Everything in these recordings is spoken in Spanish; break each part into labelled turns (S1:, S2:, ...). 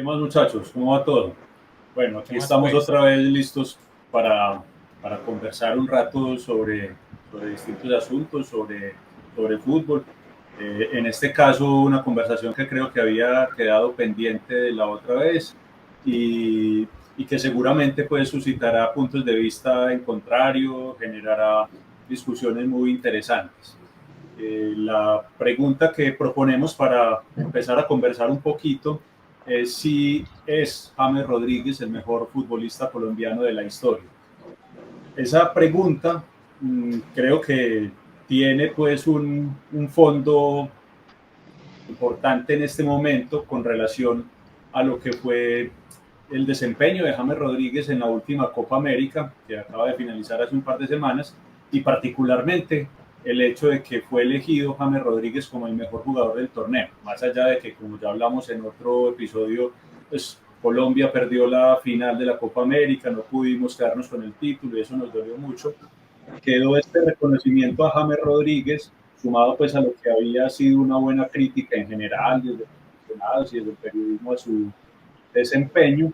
S1: ¿Qué más, muchachos? ¿Cómo va todo? Bueno, aquí
S2: ¿Qué más
S1: estamos
S2: pues?
S1: otra vez listos para, para conversar un rato sobre distintos asuntos, sobre fútbol. En este caso, una conversación que creo que había quedado pendiente de la otra vez y, y que seguramente pues, suscitará puntos de vista en contrario, generará discusiones muy interesantes. La pregunta que proponemos para empezar a conversar un poquito es si es James Rodríguez el mejor futbolista colombiano de la historia. Esa pregunta creo que tiene pues un fondo importante en este momento con relación a lo que fue el desempeño de James Rodríguez en la última Copa América, que acaba de finalizar hace un par de semanas, y particularmente el hecho de que fue elegido James Rodríguez como el mejor jugador del torneo, más allá de que, como ya hablamos en otro episodio, pues Colombia perdió la final de la Copa América, no pudimos quedarnos con el título y eso nos dolió mucho. Quedó este reconocimiento a James Rodríguez, sumado pues a lo que había sido una buena crítica en general desde los aficionados y desde el periodismo a su desempeño.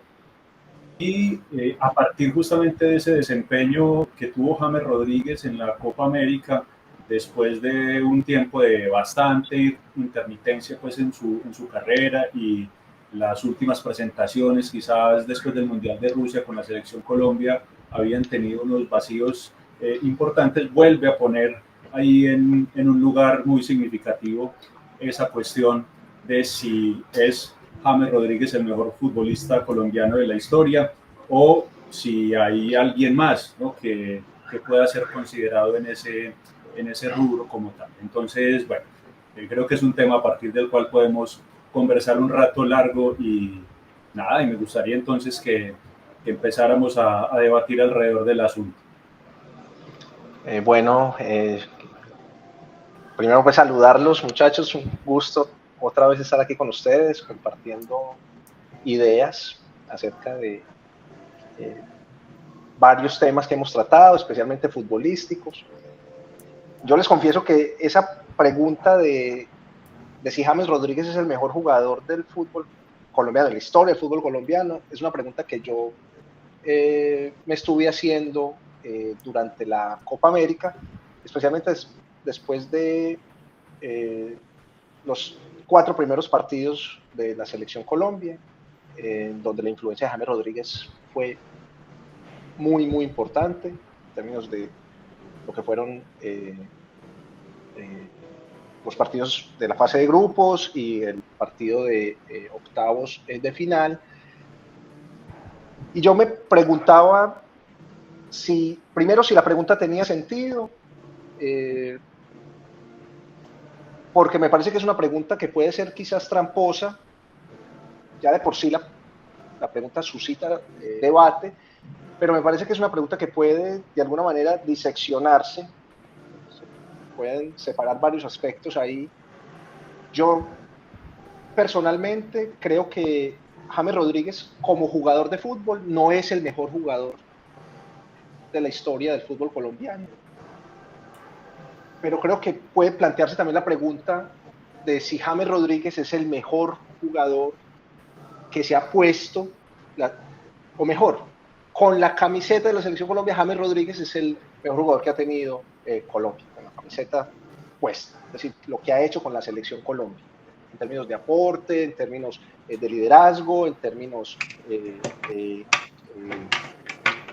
S1: Y a partir justamente de ese desempeño que tuvo James Rodríguez en la Copa América, después de un tiempo de bastante intermitencia pues en su carrera y las últimas presentaciones, quizás después del Mundial de Rusia con la selección Colombia, habían tenido unos vacíos importantes, vuelve a poner ahí en un lugar muy significativo esa cuestión de si es James Rodríguez el mejor futbolista colombiano de la historia o si hay alguien más, ¿no? que pueda ser considerado en ese rubro como tal. Entonces, bueno, creo que es un tema a partir del cual podemos conversar un rato largo y nada, y me gustaría entonces que empezáramos a debatir alrededor del asunto.
S3: Bueno, primero pues saludarlos muchachos, un gusto otra vez estar aquí con ustedes compartiendo ideas acerca de eh, varios temas que hemos tratado, especialmente futbolísticos. Yo les confieso que esa pregunta de si James Rodríguez es el mejor jugador del fútbol colombiano, de la historia del fútbol colombiano, es una pregunta que yo me estuve haciendo durante la Copa América, especialmente después de los 4 primeros partidos de la selección Colombia, donde la influencia de James Rodríguez fue muy, muy importante en términos de lo que fueron eh, los partidos de la fase de grupos y el partido de octavos de final. Y yo me preguntaba primero, si la pregunta tenía sentido, porque me parece que es una pregunta que puede ser quizás tramposa. Ya de por sí la pregunta suscita debate, pero me parece que es una pregunta que puede de alguna manera diseccionarse, se pueden separar varios aspectos ahí. Yo personalmente creo que James Rodríguez como jugador de fútbol no es el mejor jugador de la historia del fútbol colombiano, pero creo que puede plantearse también la pregunta de si James Rodríguez es el mejor jugador que se ha puesto, o mejor, con la camiseta de la selección Colombia, James Rodríguez es el mejor jugador que ha tenido Colombia, con la camiseta puesta, es decir, lo que ha hecho con la selección Colombia, en términos de aporte, en términos de liderazgo, en términos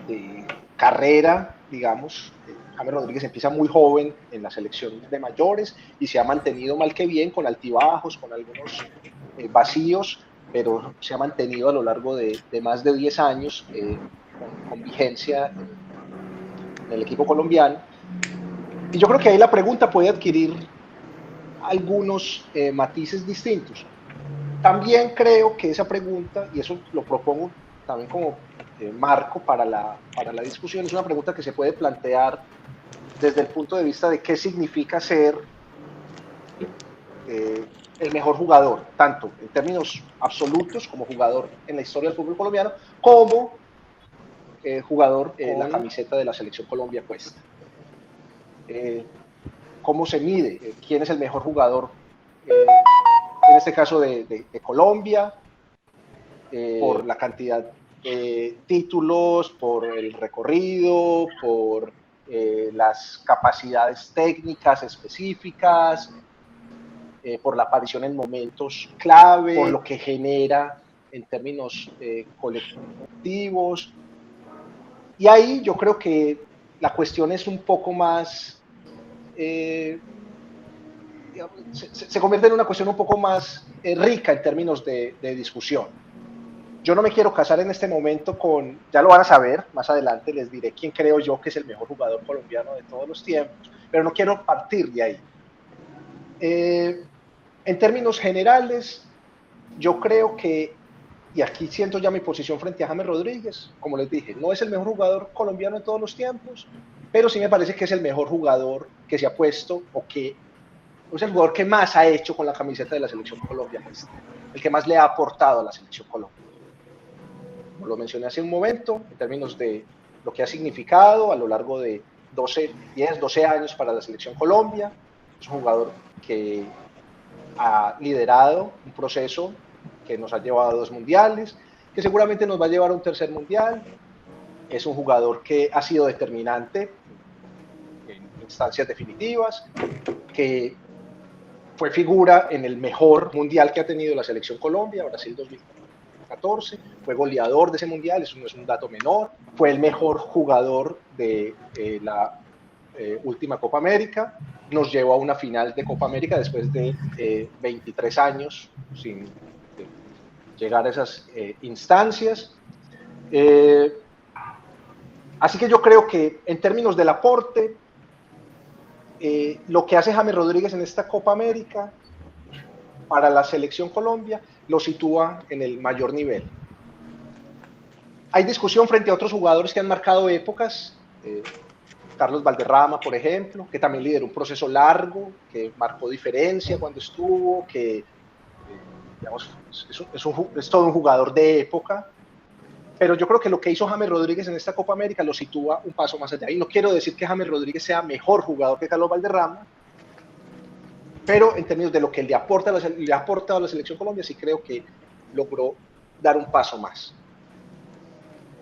S3: de carrera, digamos. James Rodríguez empieza muy joven en la selección de mayores y se ha mantenido mal que bien, con altibajos, con algunos vacíos, pero se ha mantenido a lo largo de más de 10 años con vigencia en el equipo colombiano. Y yo creo que ahí la pregunta puede adquirir algunos matices distintos. También creo que esa pregunta, y eso lo propongo también como marco para la discusión, es una pregunta que se puede plantear desde el punto de vista de qué significa ser el mejor jugador, tanto en términos absolutos como jugador en la historia del fútbol colombiano, como jugador con la camiseta de la selección Colombia puesta. ¿Cómo se mide? ¿Quién es el mejor jugador, en este caso de Colombia? por la cantidad de títulos, por el recorrido, por las capacidades técnicas específicas, por la aparición en momentos clave, por lo que genera en términos colectivos. Y ahí yo creo que la cuestión es un poco más, se convierte en una cuestión un poco más rica en términos de discusión. Yo no me quiero casar en este momento con, ya lo van a saber, más adelante les diré quién creo yo que es el mejor jugador colombiano de todos los tiempos, pero no quiero partir de ahí. En términos generales, yo creo que, y aquí siento ya mi posición frente a James Rodríguez, como les dije, no es el mejor jugador colombiano de todos los tiempos, pero sí me parece que es el mejor jugador que se ha puesto o que es el jugador que más ha hecho con la camiseta de la Selección Colombia, el que más le ha aportado a la Selección Colombia. Como lo mencioné hace un momento, en términos de lo que ha significado a lo largo de 12 años para la Selección Colombia, es un jugador que ha liderado un proceso que nos ha llevado a 2 mundiales, que seguramente nos va a llevar a un tercer mundial. Es un jugador que ha sido determinante en instancias definitivas, que fue figura en el mejor mundial que ha tenido la Selección Colombia, Brasil 2014, fue goleador de ese mundial, eso no es un dato menor, fue el mejor jugador de la última Copa América, nos llevó a una final de Copa América después de 23 años sin llegar a esas instancias. Así que yo creo que en términos del aporte, lo que hace James Rodríguez en esta Copa América para la Selección Colombia lo sitúa en el mayor nivel. Hay discusión frente a otros jugadores que han marcado épocas, Carlos Valderrama, por ejemplo, que también lideró un proceso largo, que marcó diferencia cuando estuvo, que digamos, es todo un jugador de época, pero yo creo que lo que hizo James Rodríguez en esta Copa América lo sitúa un paso más allá. Y no quiero decir que James Rodríguez sea mejor jugador que Carlos Valderrama, pero en términos de lo que le ha aportado a la Selección Colombia, sí creo que logró dar un paso más.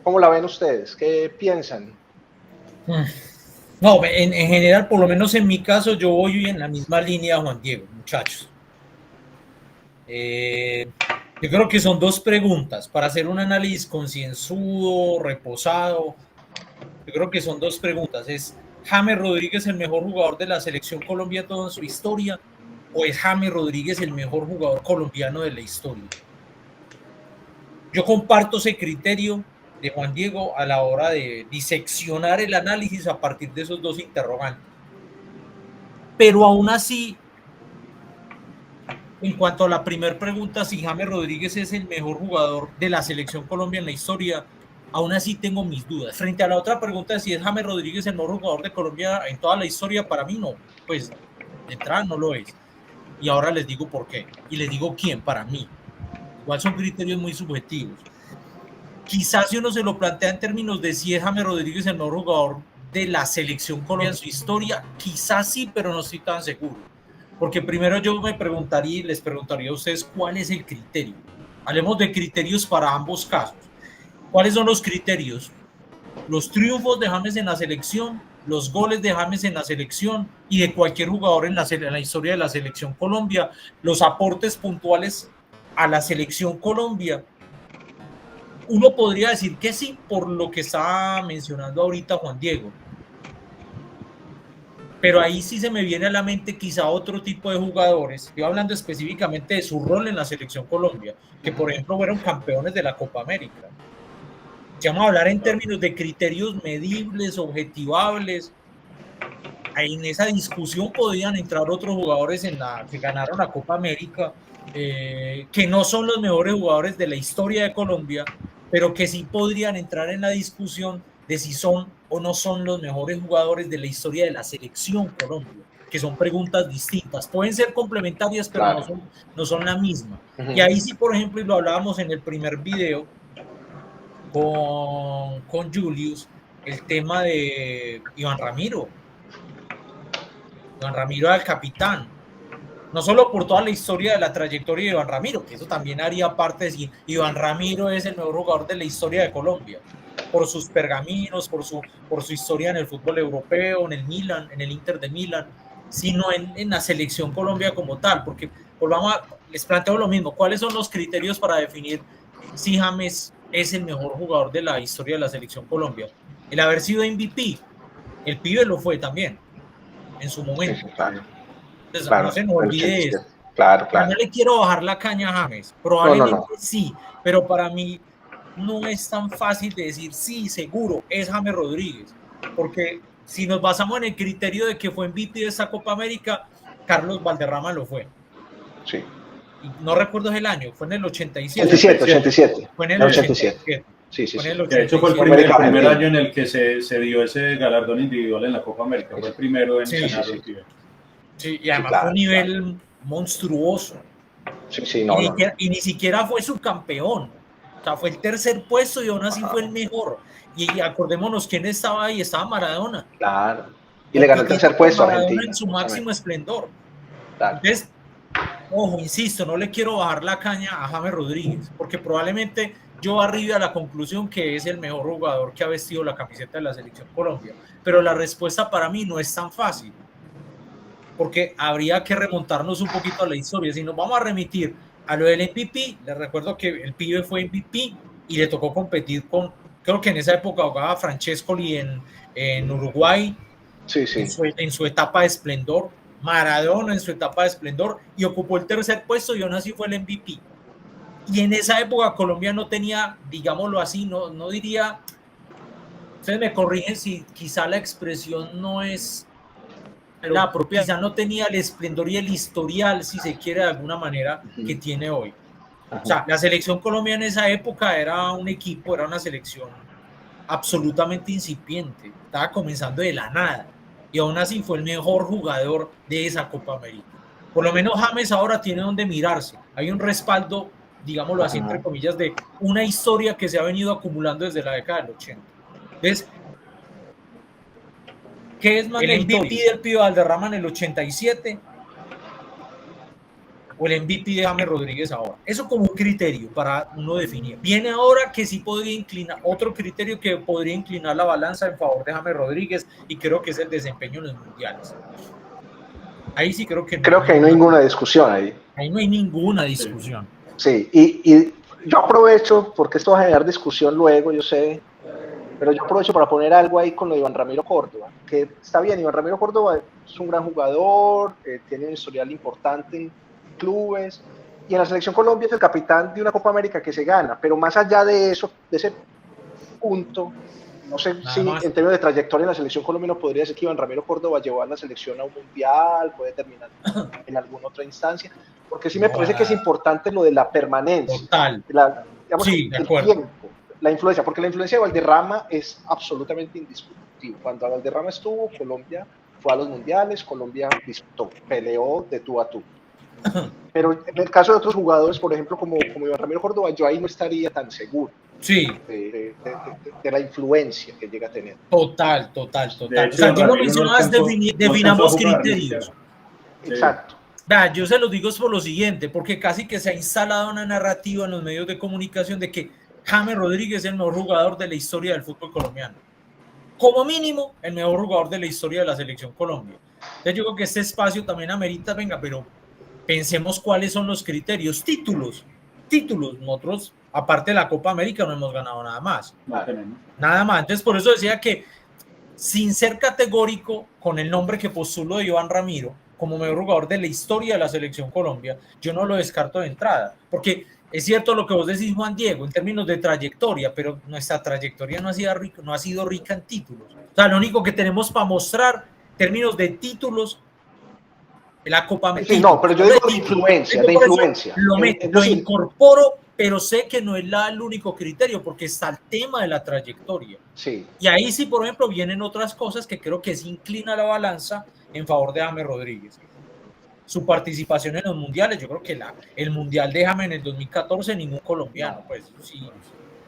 S3: ¿Cómo la ven ustedes? ¿Qué piensan?
S2: No, en general, por lo menos en mi caso, yo voy en la misma línea, Juan Diego, muchachos. Yo creo que son 2 preguntas para hacer un análisis concienzudo, reposado. Yo creo que son 2 preguntas. ¿Es James Rodríguez el mejor jugador de la Selección Colombia toda su historia? ¿O es James Rodríguez el mejor jugador colombiano de la historia? Yo comparto ese criterio de Juan Diego a la hora de diseccionar el análisis a partir de esos 2 interrogantes. Pero aún así, en cuanto a la primera pregunta, si James Rodríguez es el mejor jugador de la Selección Colombia en la historia, aún así tengo mis dudas. Frente a la otra pregunta, si es James Rodríguez el mejor jugador de Colombia en toda la historia, para mí no. Pues de entrada no lo es. Y ahora les digo por qué. Y les digo quién para mí. Igual son criterios muy subjetivos. Quizás si uno se lo plantea en términos de si es James Rodríguez el mejor jugador de la Selección Colombia en su historia, quizás sí, pero no estoy tan seguro. Porque primero yo me preguntaría y les preguntaría a ustedes cuál es el criterio. Hablemos de criterios para ambos casos. ¿Cuáles son los criterios? Los triunfos de James en la selección, los goles de James en la selección y de cualquier jugador en la historia de la Selección Colombia, los aportes puntuales a la Selección Colombia. Uno podría decir que sí, por lo que estaba mencionando ahorita Juan Diego. Pero ahí sí se me viene a la mente quizá otro tipo de jugadores. Estoy hablando específicamente de su rol en la Selección Colombia, que por ejemplo fueron campeones de la Copa América. Si vamos a hablar en términos de criterios medibles, objetivables, en esa discusión podrían entrar otros jugadores que ganaron la Copa América, que no son los mejores jugadores de la historia de Colombia, pero que sí podrían entrar en la discusión de si son o no son los mejores jugadores de la historia de la Selección Colombia, que son preguntas distintas. Pueden ser complementarias, pero claro, no son la misma. Y ahí sí, por ejemplo, y lo hablábamos en el primer video con Julius, el tema de Iván Ramiro. Iván Ramiro era el capitán. No solo por toda la historia de la trayectoria de Iván Ramiro, que eso también haría parte de si Iván Ramiro es el mejor jugador de la historia de Colombia, por sus pergaminos, por su historia en el fútbol europeo, en el Milan, en el Inter de Milán, sino en la selección Colombia como tal, porque les planteo lo mismo, ¿cuáles son los criterios para definir si James es el mejor jugador de la historia de la selección Colombia? El haber sido MVP, el pibe lo fue también, en su momento.
S3: Sí, claro.
S2: Entonces,
S3: Claro,
S2: no se nos olvide eso.
S3: Claro.
S2: No le quiero bajar la caña a James, probablemente
S3: no.
S2: sí, pero para mí no es tan fácil de decir sí, seguro, es James Rodríguez, porque si nos basamos en el criterio de que fue MVP de esta Copa América, Carlos Valderrama lo fue.
S3: Sí.
S2: Y no recuerdo el año, fue en el 87.
S3: 87.
S2: Fue en el 87.
S3: Sí.
S1: De hecho, fue el primer año en el que se dio ese galardón individual en la Copa América. Fue el primero en ganar el tío.
S2: Sí, y además fue un nivel monstruoso.
S3: Sí,
S2: y ni siquiera fue subcampeón. O sea, fue el tercer puesto y aún así fue el mejor. Y acordémonos quién estaba ahí, estaba Maradona.
S3: Claro. Y le ganó el tercer puesto a Argentina.
S2: En su máximo esplendor.
S3: Claro.
S2: Entonces, ojo, insisto, no le quiero bajar la caña a James Rodríguez, porque probablemente yo arriba a la conclusión que es el mejor jugador que ha vestido la camiseta de la Selección Colombia. Pero la respuesta para mí no es tan fácil, porque habría que remontarnos un poquito a la historia. Si nos vamos a remitir a lo del MVP, les recuerdo que el pibe fue MVP y le tocó competir con, creo que en esa época jugaba Francescoli en Uruguay,
S3: sí.
S2: En su etapa de esplendor, Maradona en su etapa de esplendor, y ocupó el tercer puesto y aún así fue el MVP. Y en esa época Colombia no tenía, digámoslo así, no diría, ustedes me corrigen si quizá la expresión no es la propia, quizá no tenía el esplendor y el historial, si se quiere de alguna manera, que tiene hoy. O sea, la selección Colombia en esa época era un equipo, era una selección absolutamente incipiente, estaba comenzando de la nada, y aún así fue el mejor jugador de esa Copa América. Por lo menos James ahora tiene donde mirarse, hay un respaldo, digámoslo así, entre comillas, de una historia que se ha venido acumulando desde la década del 80. Entonces, ¿qué es más el MVP del pibe Valderrama en el 87 o el MVP de James Rodríguez ahora? Eso como un criterio para uno definir. Viene ahora que sí podría inclinar, otro criterio que podría inclinar la balanza en favor de James Rodríguez, y creo que es el desempeño en los mundiales. Ahí sí creo que no.
S3: Creo que ahí no hay ninguna discusión ahí.
S2: Ahí no hay ninguna discusión.
S3: Sí, y yo aprovecho, porque esto va a generar discusión luego, yo sé, pero yo aprovecho para poner algo ahí con lo de Iván Ramiro Córdoba, que está bien, Iván Ramiro Córdoba es un gran jugador, tiene un historial importante en clubes, y en la Selección Colombia es el capitán de una Copa América que se gana, pero más allá de eso, de ese punto, no sé si en términos de trayectoria en la Selección Colombia no podría ser que Iván Ramiro Córdoba llevó a la selección a un mundial, puede terminar en alguna otra instancia, porque sí me parece que es importante lo de la permanencia.
S2: Total.
S3: Digamos,
S2: sí, de
S3: el
S2: acuerdo.
S3: tiempo, la influencia, porque la influencia de Valderrama es absolutamente indiscutible. Cuando Valderrama estuvo, Colombia fue a los mundiales, Colombia disputó, peleó de tú a tú. Pero en el caso de otros jugadores, por ejemplo, como Iván Ramiro Córdoba, yo ahí no estaría tan seguro.
S2: Sí.
S3: De la influencia que llega a tener.
S2: Total.
S1: Hecho,
S2: o sea, tú lo mencionabas, definamos criterios.
S3: Exacto.
S2: Yo se los digo es por lo siguiente, porque casi que se ha instalado una narrativa en los medios de comunicación de que James Rodríguez es el mejor jugador de la historia del fútbol colombiano. Como mínimo, el mejor jugador de la historia de la Selección Colombia. Entonces yo creo que este espacio también amerita, pero pensemos cuáles son los criterios. Títulos. Nosotros, aparte de la Copa América, no hemos ganado nada más. Nada más. Entonces, por eso decía que, sin ser categórico con el nombre que postulo de Iván Ramiro como mejor jugador de la historia de la Selección Colombia, yo no lo descarto de entrada. Porque es cierto lo que vos decís, Juan Diego, en términos de trayectoria, pero nuestra trayectoria no ha sido rica en títulos. O sea, lo único que tenemos para mostrar, en términos de títulos, la Copa América.
S3: Sí, no, pero yo digo de influencia.
S2: Lo incorporo, pero sé que no es el único criterio, porque está el tema de la trayectoria.
S3: Sí.
S2: Y ahí sí, por ejemplo, vienen otras cosas que creo que se inclina la balanza en favor de James Rodríguez. Su participación en los mundiales, yo creo que el mundial de James en el 2014, ningún colombiano, pues sí.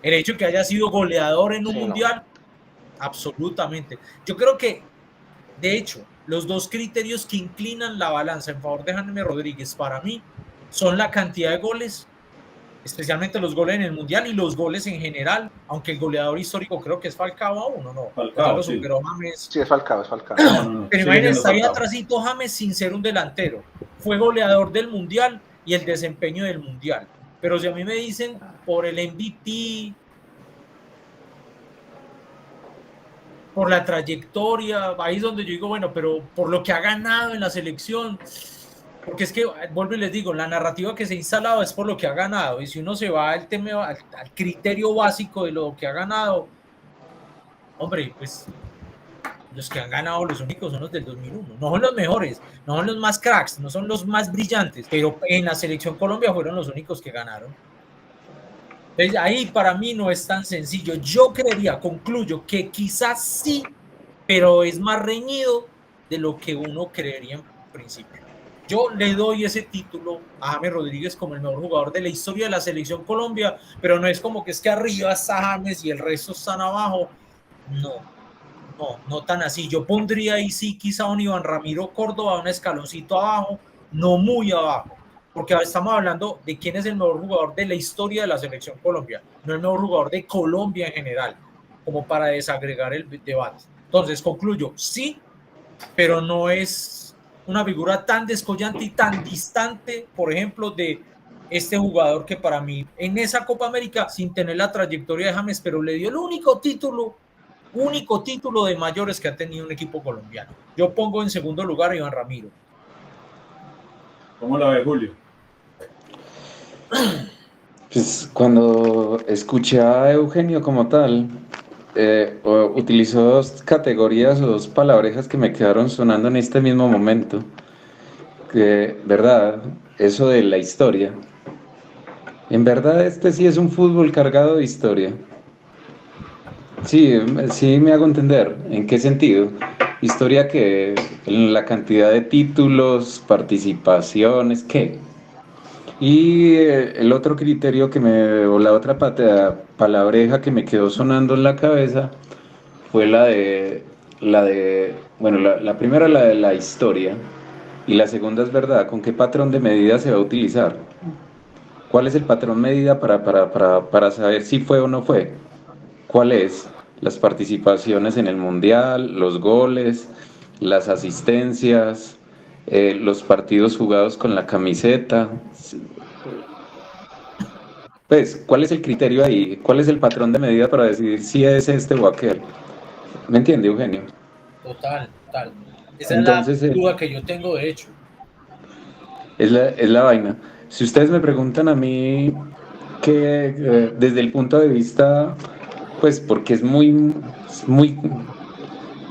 S2: El hecho de que haya sido goleador en un mundial, absolutamente. Yo creo que, de hecho, los dos criterios que inclinan la balanza en favor de James Rodríguez para mí son la cantidad de goles, especialmente los goles en el Mundial y los goles en general, aunque el goleador histórico creo que es Falcao aún, ¿no?
S1: Falcao,
S2: lo
S1: sí.
S2: superó James.
S3: Sí, es Falcao.
S2: Pero imagínense, está ahí atrásito James sin ser un delantero. Fue goleador del Mundial y el desempeño del Mundial. Pero si a mí me dicen por el MVP, por la trayectoria, ahí es donde yo digo, bueno, pero por lo que ha ganado en la selección, porque es que, vuelvo y les digo, la narrativa que se ha instalado es por lo que ha ganado, y si uno se va al tema, al criterio básico de lo que ha ganado, hombre, pues los que han ganado los únicos son los del 2001, no son los mejores, no son los más cracks, no son los más brillantes, pero en la selección Colombia fueron los únicos que ganaron. Entonces, ahí para mí no es tan sencillo. Yo creería, concluyo, que quizás sí, pero es más reñido de lo que uno creería en principio. Yo le doy ese título a James Rodríguez como el mejor jugador de la historia de la selección Colombia, pero no es como que es que arriba está James y el resto están abajo. No tan así. Yo pondría ahí sí quizá un Iván Ramiro Córdoba, un escaloncito abajo, no muy abajo, porque estamos hablando de quién es el mejor jugador de la historia de la selección Colombia, no el mejor jugador de Colombia en general, como para desagregar el debate. Entonces, concluyo, sí, pero no es una figura tan descollante y tan distante, por ejemplo, de este jugador que para mí, en esa Copa América, sin tener la trayectoria de James, pero le dio el único título de mayores que ha tenido un equipo colombiano. Yo pongo en segundo lugar a Iván Ramiro.
S1: ¿Cómo la ve, Julio?
S4: Pues cuando escuché a Eugenio como tal, utilizó dos categorías o dos palabrejas que me quedaron sonando en este mismo momento. Que, verdad, eso de la historia. En verdad, este sí es un fútbol cargado de historia. Sí, sí me hago entender. ¿En qué sentido? Historia que en la cantidad de títulos, participaciones, ¿qué? Y el otro criterio o la otra palabreja que me quedó sonando en la cabeza fue bueno, la primera la de la historia y la segunda es verdad, ¿con qué patrón de medida se va a utilizar? ¿Cuál es el patrón medida para saber si fue o no fue? ¿Cuál es? Las participaciones en el Mundial, los goles, las asistencias, los partidos jugados con la camiseta. Pues, ¿cuál es el criterio ahí? ¿Cuál es el patrón de medida para decidir si es este o aquel? ¿Me entiende, Eugenio?
S2: Total. Esa
S4: Entonces,
S2: es la duda que yo tengo, de hecho.
S4: Es la vaina. Si ustedes me preguntan a mí que desde el punto de vista, pues porque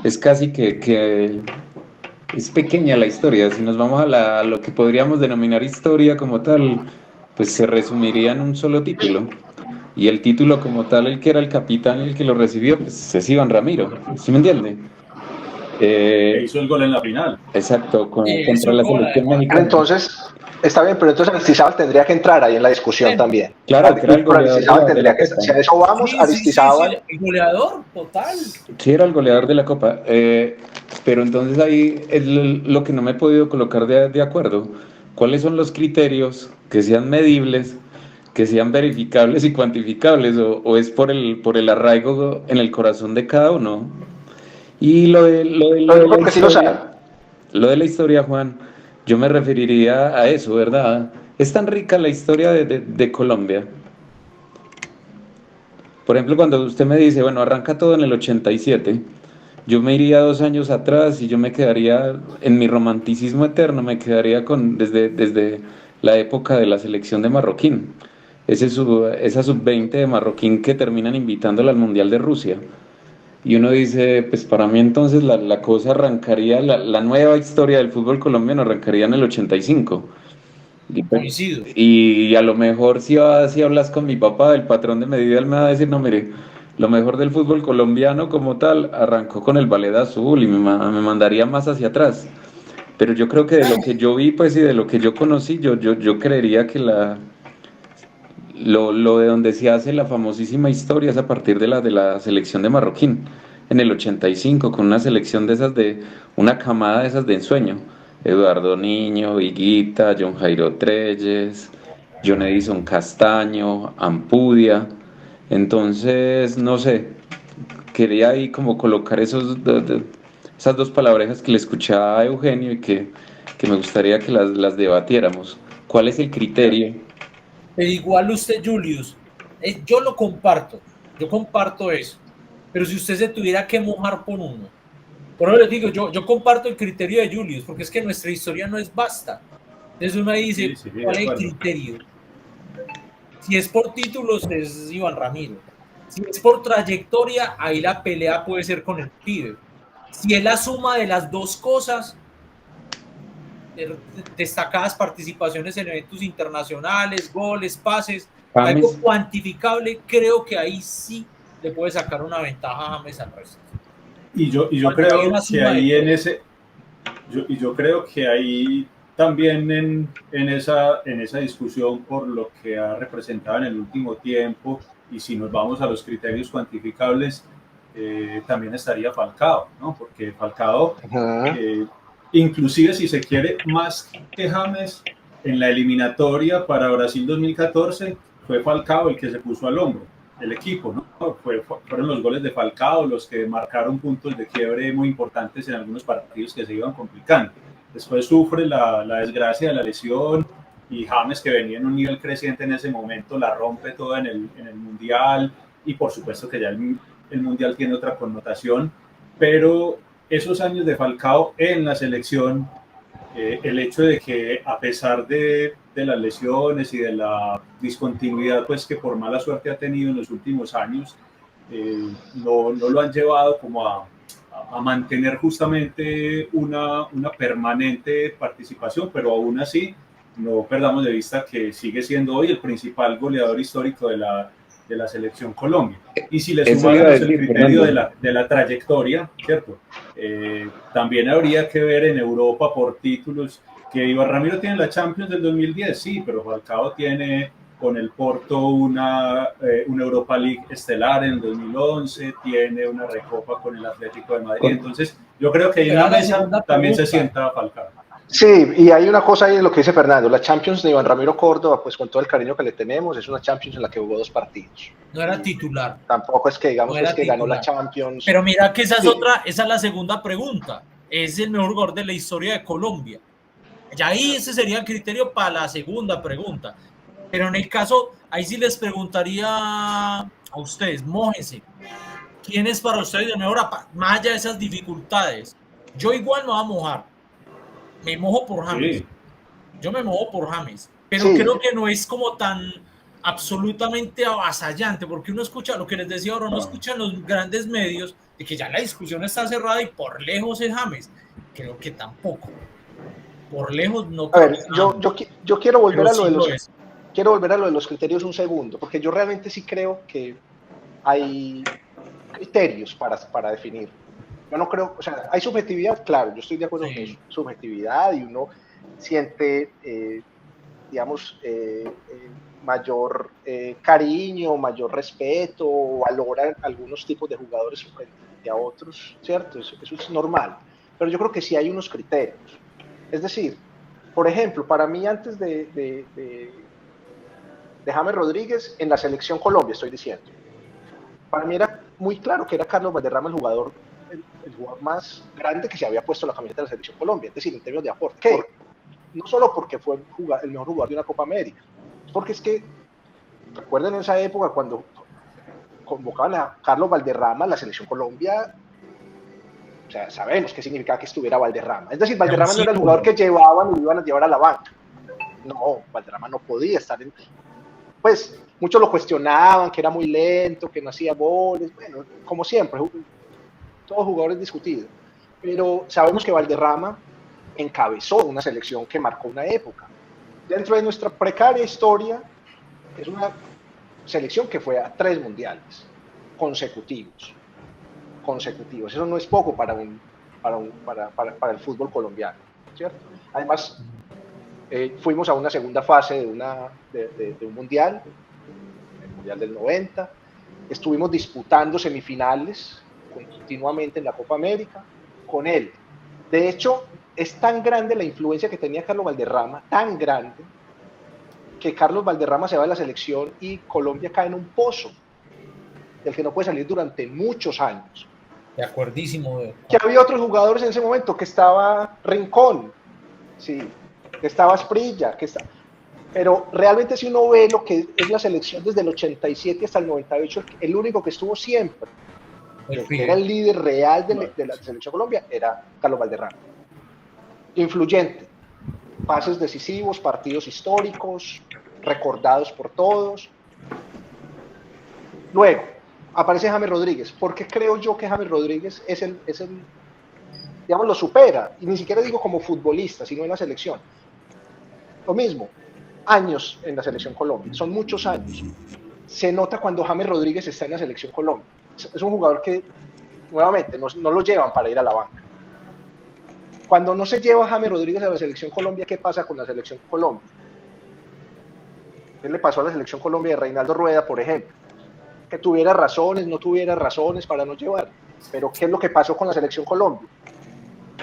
S4: es casi que es pequeña la historia. Si nos vamos a lo que podríamos denominar historia como tal, pues se resumiría en un solo título. Y el título como tal, el que era el capitán, el que lo recibió, pues es Iván Ramiro. ¿Sí me entiende?
S1: Hizo el gol en la final.
S4: Exacto, contra la selección mexicana.
S3: Entonces, está bien, pero entonces Aristizábal tendría que entrar ahí en la discusión también.
S4: Claro, que era el goleador
S3: Aristizábal tendría que estar. Si a eso vamos, Aristizábal.
S2: Sí, el goleador, total.
S4: Sí, era el goleador de la Copa. Pero entonces ahí es lo que no me he podido colocar de acuerdo. ¿Cuáles son los criterios que sean medibles, que sean verificables y cuantificables? ¿O es por el arraigo en el corazón de cada uno? Y lo de la historia, Juan, yo me referiría a eso, ¿verdad? Es tan rica la historia de Colombia. Por ejemplo, cuando usted me dice, bueno, arranca todo en el 87, yo me iría 2 años atrás y yo me quedaría, en mi romanticismo eterno, me quedaría desde la época de la selección de Marroquín. Esa sub-20 de Marroquín que terminan invitándola al Mundial de Rusia. Y uno dice, pues para mí entonces la cosa arrancaría, la nueva historia del fútbol colombiano arrancaría en el 85.
S2: Coincido.
S4: Y a lo mejor si hablas con mi papá, el patrón de medida, él me va a decir, no, mire, lo mejor del fútbol colombiano como tal arrancó con el Ballet Azul y me mandaría más hacia atrás. Pero yo creo que de lo que yo vi, pues, y de lo que yo conocí, yo creería que lo de donde se hace la famosísima historia es a partir de la selección de Marroquín. en el 85 con una selección de esas una camada de esas de ensueño. Eduardo Niño, Higuita, John Jairo Treyes, John Edison Castaño, Ampudia. Entonces, no sé, quería ahí como colocar esas dos palabrejas que le escuchaba a Eugenio y que me gustaría que las debatiéramos. ¿Cuál es el criterio?
S2: Pero igual usted, Julius, yo comparto eso. Pero si usted se tuviera que mojar por uno, por eso les digo, yo comparto el criterio de Julius, porque es que nuestra historia no es vasta. Entonces uno dice,
S1: Sí,
S2: ¿cuál
S1: de
S2: es el
S1: acuerdo.
S2: criterio? Si es por títulos, es Iván Ramiro. Si es por trayectoria, ahí la pelea puede ser con el pibe. Si es la suma de las dos cosas, destacadas participaciones en eventos internacionales, goles, pases, algo
S4: James,
S2: cuantificable, creo que ahí sí le puede sacar una ventaja a James al resto.
S1: Y yo
S2: Cuando hay
S1: creo
S2: una
S1: que
S2: suma de
S1: ahí
S2: todo.
S1: yo creo que ahí también en esa discusión por lo que ha representado en el último tiempo, y si nos vamos a los criterios cuantificables, también estaría Falcao, ¿no? Porque Falcao,
S3: Ajá.
S1: inclusive si se quiere, más que James, en la eliminatoria para Brasil 2014, fue Falcao el que se puso al hombro el equipo, ¿no? Fueron los goles de Falcao los que marcaron puntos de quiebre muy importantes en algunos partidos que se iban complicando. Después sufre la desgracia de la lesión, y James, que venía en un nivel creciente en ese momento, la rompe toda en el Mundial, y por supuesto que ya el Mundial tiene otra connotación, pero esos años de Falcao en la selección, el hecho de que a pesar de las lesiones y de la discontinuidad pues que por mala suerte ha tenido en los últimos años, no lo han llevado como a mantener justamente una permanente participación, pero aún así no perdamos de vista que sigue siendo hoy el principal goleador histórico de la selección Colombia. Y si le
S4: eso iba a
S1: sumáramos el
S4: decir,
S1: criterio
S4: Fernando.
S1: de la trayectoria, ¿cierto? También habría que ver en Europa por títulos, que Iván Ramiro tiene la Champions del 2010, sí, pero Falcao tiene con el Porto una Europa League estelar en el 2011, tiene una Recopa con el Atlético de Madrid.
S4: Con-
S1: Entonces yo creo que ahí en
S2: Será
S1: la
S2: la
S1: mesa
S2: segunda
S1: también se
S2: pregunta.
S1: sienta Falcao.
S3: Sí, y hay una cosa ahí de lo que dice Fernando. La Champions de Iván Ramiro Córdoba, pues con todo el cariño que le tenemos, es una Champions en la que jugó 2 partidos.
S2: No era titular.
S3: Tampoco es que digamos
S2: No
S3: que es
S2: era
S3: que ganó la
S2: titular.
S3: Champions.
S2: Pero mira que esa es
S3: Sí.
S2: esa es la segunda pregunta. Es el mejor jugador de la historia de Colombia. Ya ahí ese sería el criterio para la segunda pregunta. Pero en el caso, ahí sí les preguntaría a ustedes, mójense. ¿Quién es para ustedes el mejor? Más allá de esas dificultades. Yo igual me voy a mojar. Me mojo por James.
S1: Sí.
S2: Yo me mojo por James. Pero
S3: Sí.
S2: creo que no es como tan absolutamente avasallante, porque uno escucha lo que les decía ahora, uno escucha en los grandes medios de que ya la discusión está cerrada y por lejos es James. Creo que tampoco. Por lejos no
S3: A
S2: creo
S3: ver,
S2: que sea
S3: yo
S2: James,
S3: quiero volver
S2: pero
S3: a lo
S2: sí
S3: de
S2: lo
S3: los
S2: es.
S3: quiero volver a lo de los criterios un segundo, porque yo realmente sí creo que hay criterios para definir. Yo no creo, o sea, hay subjetividad, claro, yo estoy de acuerdo con eso,
S2: Sí.
S3: subjetividad, y uno siente, digamos, mayor cariño, mayor respeto, valora algunos tipos de jugadores frente a otros, ¿cierto? Eso es normal, pero yo creo que sí hay unos criterios. Es decir, por ejemplo, para mí antes de James Rodríguez en la selección Colombia, estoy diciendo, para mí era muy claro que era Carlos Valderrama el jugador más grande que se había puesto la camiseta de la selección Colombia, es decir, en términos de aporte. ¿Qué? No solo porque fue el mejor jugador de una Copa América, porque es que, recuerden en esa época cuando convocaban a Carlos Valderrama, la selección Colombia, o sea, sabemos qué significaba que estuviera Valderrama. Es decir, Valderrama no era el jugador que llevaban y lo iban a llevar a la banca. No, Valderrama no podía estar en... Pues muchos lo cuestionaban, que era muy lento, que no hacía goles, bueno, como siempre, todos jugadores discutidos. Pero sabemos que Valderrama encabezó una selección que marcó una época. Dentro de nuestra precaria historia, es una selección que fue a 3 mundiales consecutivos. Eso no es poco para el fútbol colombiano, ¿cierto? Además, fuimos a una segunda fase de un mundial, el mundial del 90. Estuvimos disputando semifinales continuamente en la Copa América con él. De hecho, es tan grande la influencia que tenía Carlos Valderrama, tan grande, que Carlos Valderrama se va de la selección y Colombia cae en un pozo del que no puede salir durante muchos años.
S2: De acuerdísimo.
S3: Que había otros jugadores en ese momento, que estaba Rincón, sí, que estaba Asprilla, pero realmente si uno ve lo que es la selección desde el 87 hasta el 98, el único que estuvo siempre, que era el líder real de la selección Colombia, era Carlos Valderrama. Influyente, pases decisivos, partidos históricos, recordados por todos. Luego, aparece James Rodríguez. ¿Por qué creo yo que James Rodríguez es el, digamos, lo supera? Y ni siquiera digo como futbolista, sino en la selección. Lo mismo, años en la selección Colombia, son muchos años. Se nota cuando James Rodríguez está en la selección Colombia. Es un jugador que, nuevamente, no lo llevan para ir a la banca. Cuando no se lleva a James Rodríguez a la selección Colombia, ¿qué pasa con la selección Colombia? ¿Qué le pasó a la selección Colombia de Reinaldo Rueda, por ejemplo? Que tuviera razones, no tuviera razones para no llevar. Pero ¿qué es lo que pasó con la selección Colombia?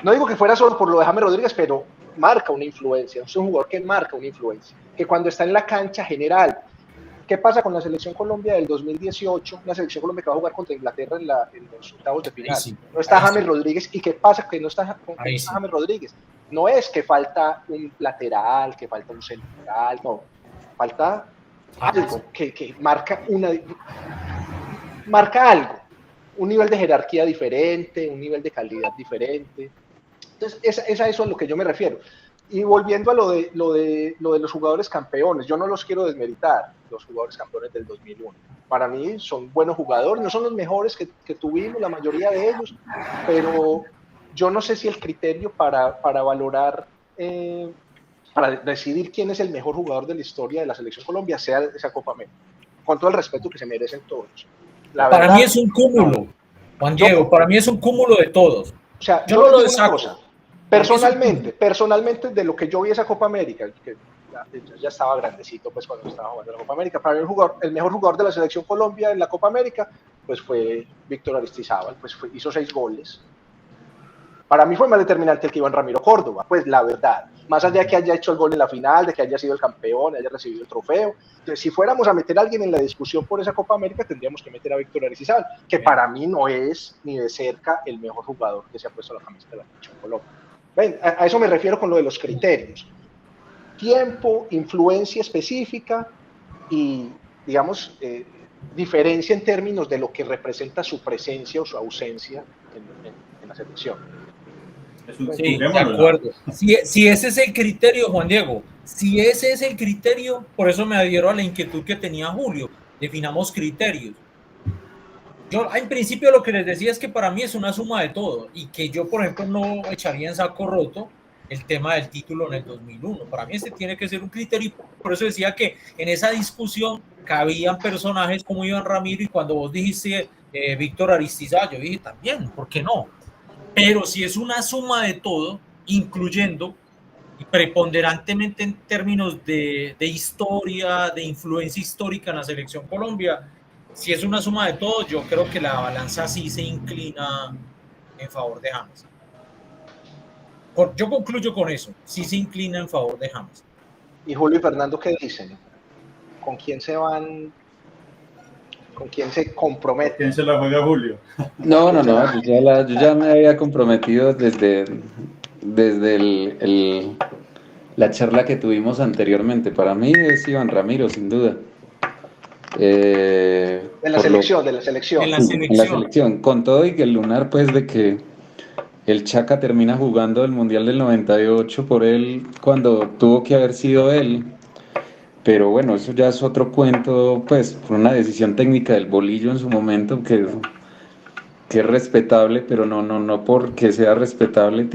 S3: No digo que fuera solo por lo de James Rodríguez, pero marca una influencia. Es un jugador que marca una influencia. Que cuando está en la cancha general. ¿Qué pasa con la selección Colombia del 2018? La selección Colombia que va a jugar contra Inglaterra en los octavos de final. Sí, no está James Rodríguez. ¿Y qué pasa que no está James Rodríguez? No es que falta un lateral, que falta un central, no. Falta algo que marca algo. Un nivel de jerarquía diferente, un nivel de calidad diferente. Entonces, es a eso a lo que yo me refiero. Y volviendo a lo de los jugadores campeones, yo no los quiero desmeritar, los jugadores campeones del 2001. Para mí son buenos jugadores, no son los mejores que tuvimos, la mayoría de ellos, pero yo no sé si el criterio para valorar, para decidir quién es el mejor jugador de la historia de la Selección Colombia sea esa Copa América, con todo el respeto que se merecen todos.
S2: Para mí es un cúmulo, Juan Diego, para mí es un cúmulo de todos.
S3: O sea, yo no lo desaco. Personalmente, de lo que yo vi esa Copa América, que ya estaba grandecito pues cuando estaba jugando la Copa América, para mí el mejor jugador de la Selección Colombia en la Copa América pues fue Víctor Aristizábal, pues hizo 6 goles. Para mí fue más determinante el que Iván Ramiro Córdoba, pues la verdad, más allá de que haya hecho el gol en la final, de que haya sido el campeón, haya recibido el trofeo. Entonces, si fuéramos a meter a alguien en la discusión por esa Copa América, tendríamos que meter a Víctor Aristizábal, que para mí no es ni de cerca el mejor jugador que se ha puesto la camiseta de la Selección Colombia. Ven, a eso me refiero con lo de los criterios. Tiempo, influencia específica y, digamos, diferencia en términos de lo que representa su presencia o su ausencia en la selección.
S2: Sí, de acuerdo. Si ese es el criterio, Juan Diego, si ese es el criterio, por eso me adhiero a la inquietud que tenía Julio. Definamos criterios. Yo, en principio, lo que les decía es que para mí es una suma de todo y que yo, por ejemplo, no echaría en saco roto el tema del título en el 2001. Para mí este tiene que ser un criterio. Por eso decía que en esa discusión cabían personajes como Iván Ramiro, y cuando vos dijiste Víctor Aristizábal, yo dije también, ¿por qué no? Pero si es una suma de todo, incluyendo y preponderantemente en términos de historia, de influencia histórica en la Selección Colombia, si es una suma de todo, yo creo que la balanza sí se inclina en favor de James. Yo concluyo con eso, sí se inclina en favor de James.
S3: ¿Y Julio y Fernando qué dicen? ¿Con quién se van? ¿Con quién se comprometen?
S1: ¿Quién se la juega, Julio?
S4: No, yo ya me había comprometido desde la charla que tuvimos anteriormente. Para mí es Iván Ramiro, sin duda.
S3: De la selección.
S4: En la selección, con todo y que el lunar, pues, de que el Chaca termina jugando el Mundial del 98 por él, cuando tuvo que haber sido él. Pero bueno, eso ya es otro cuento, pues, por una decisión técnica del Bolillo en su momento, que es respetable, pero no porque sea respetable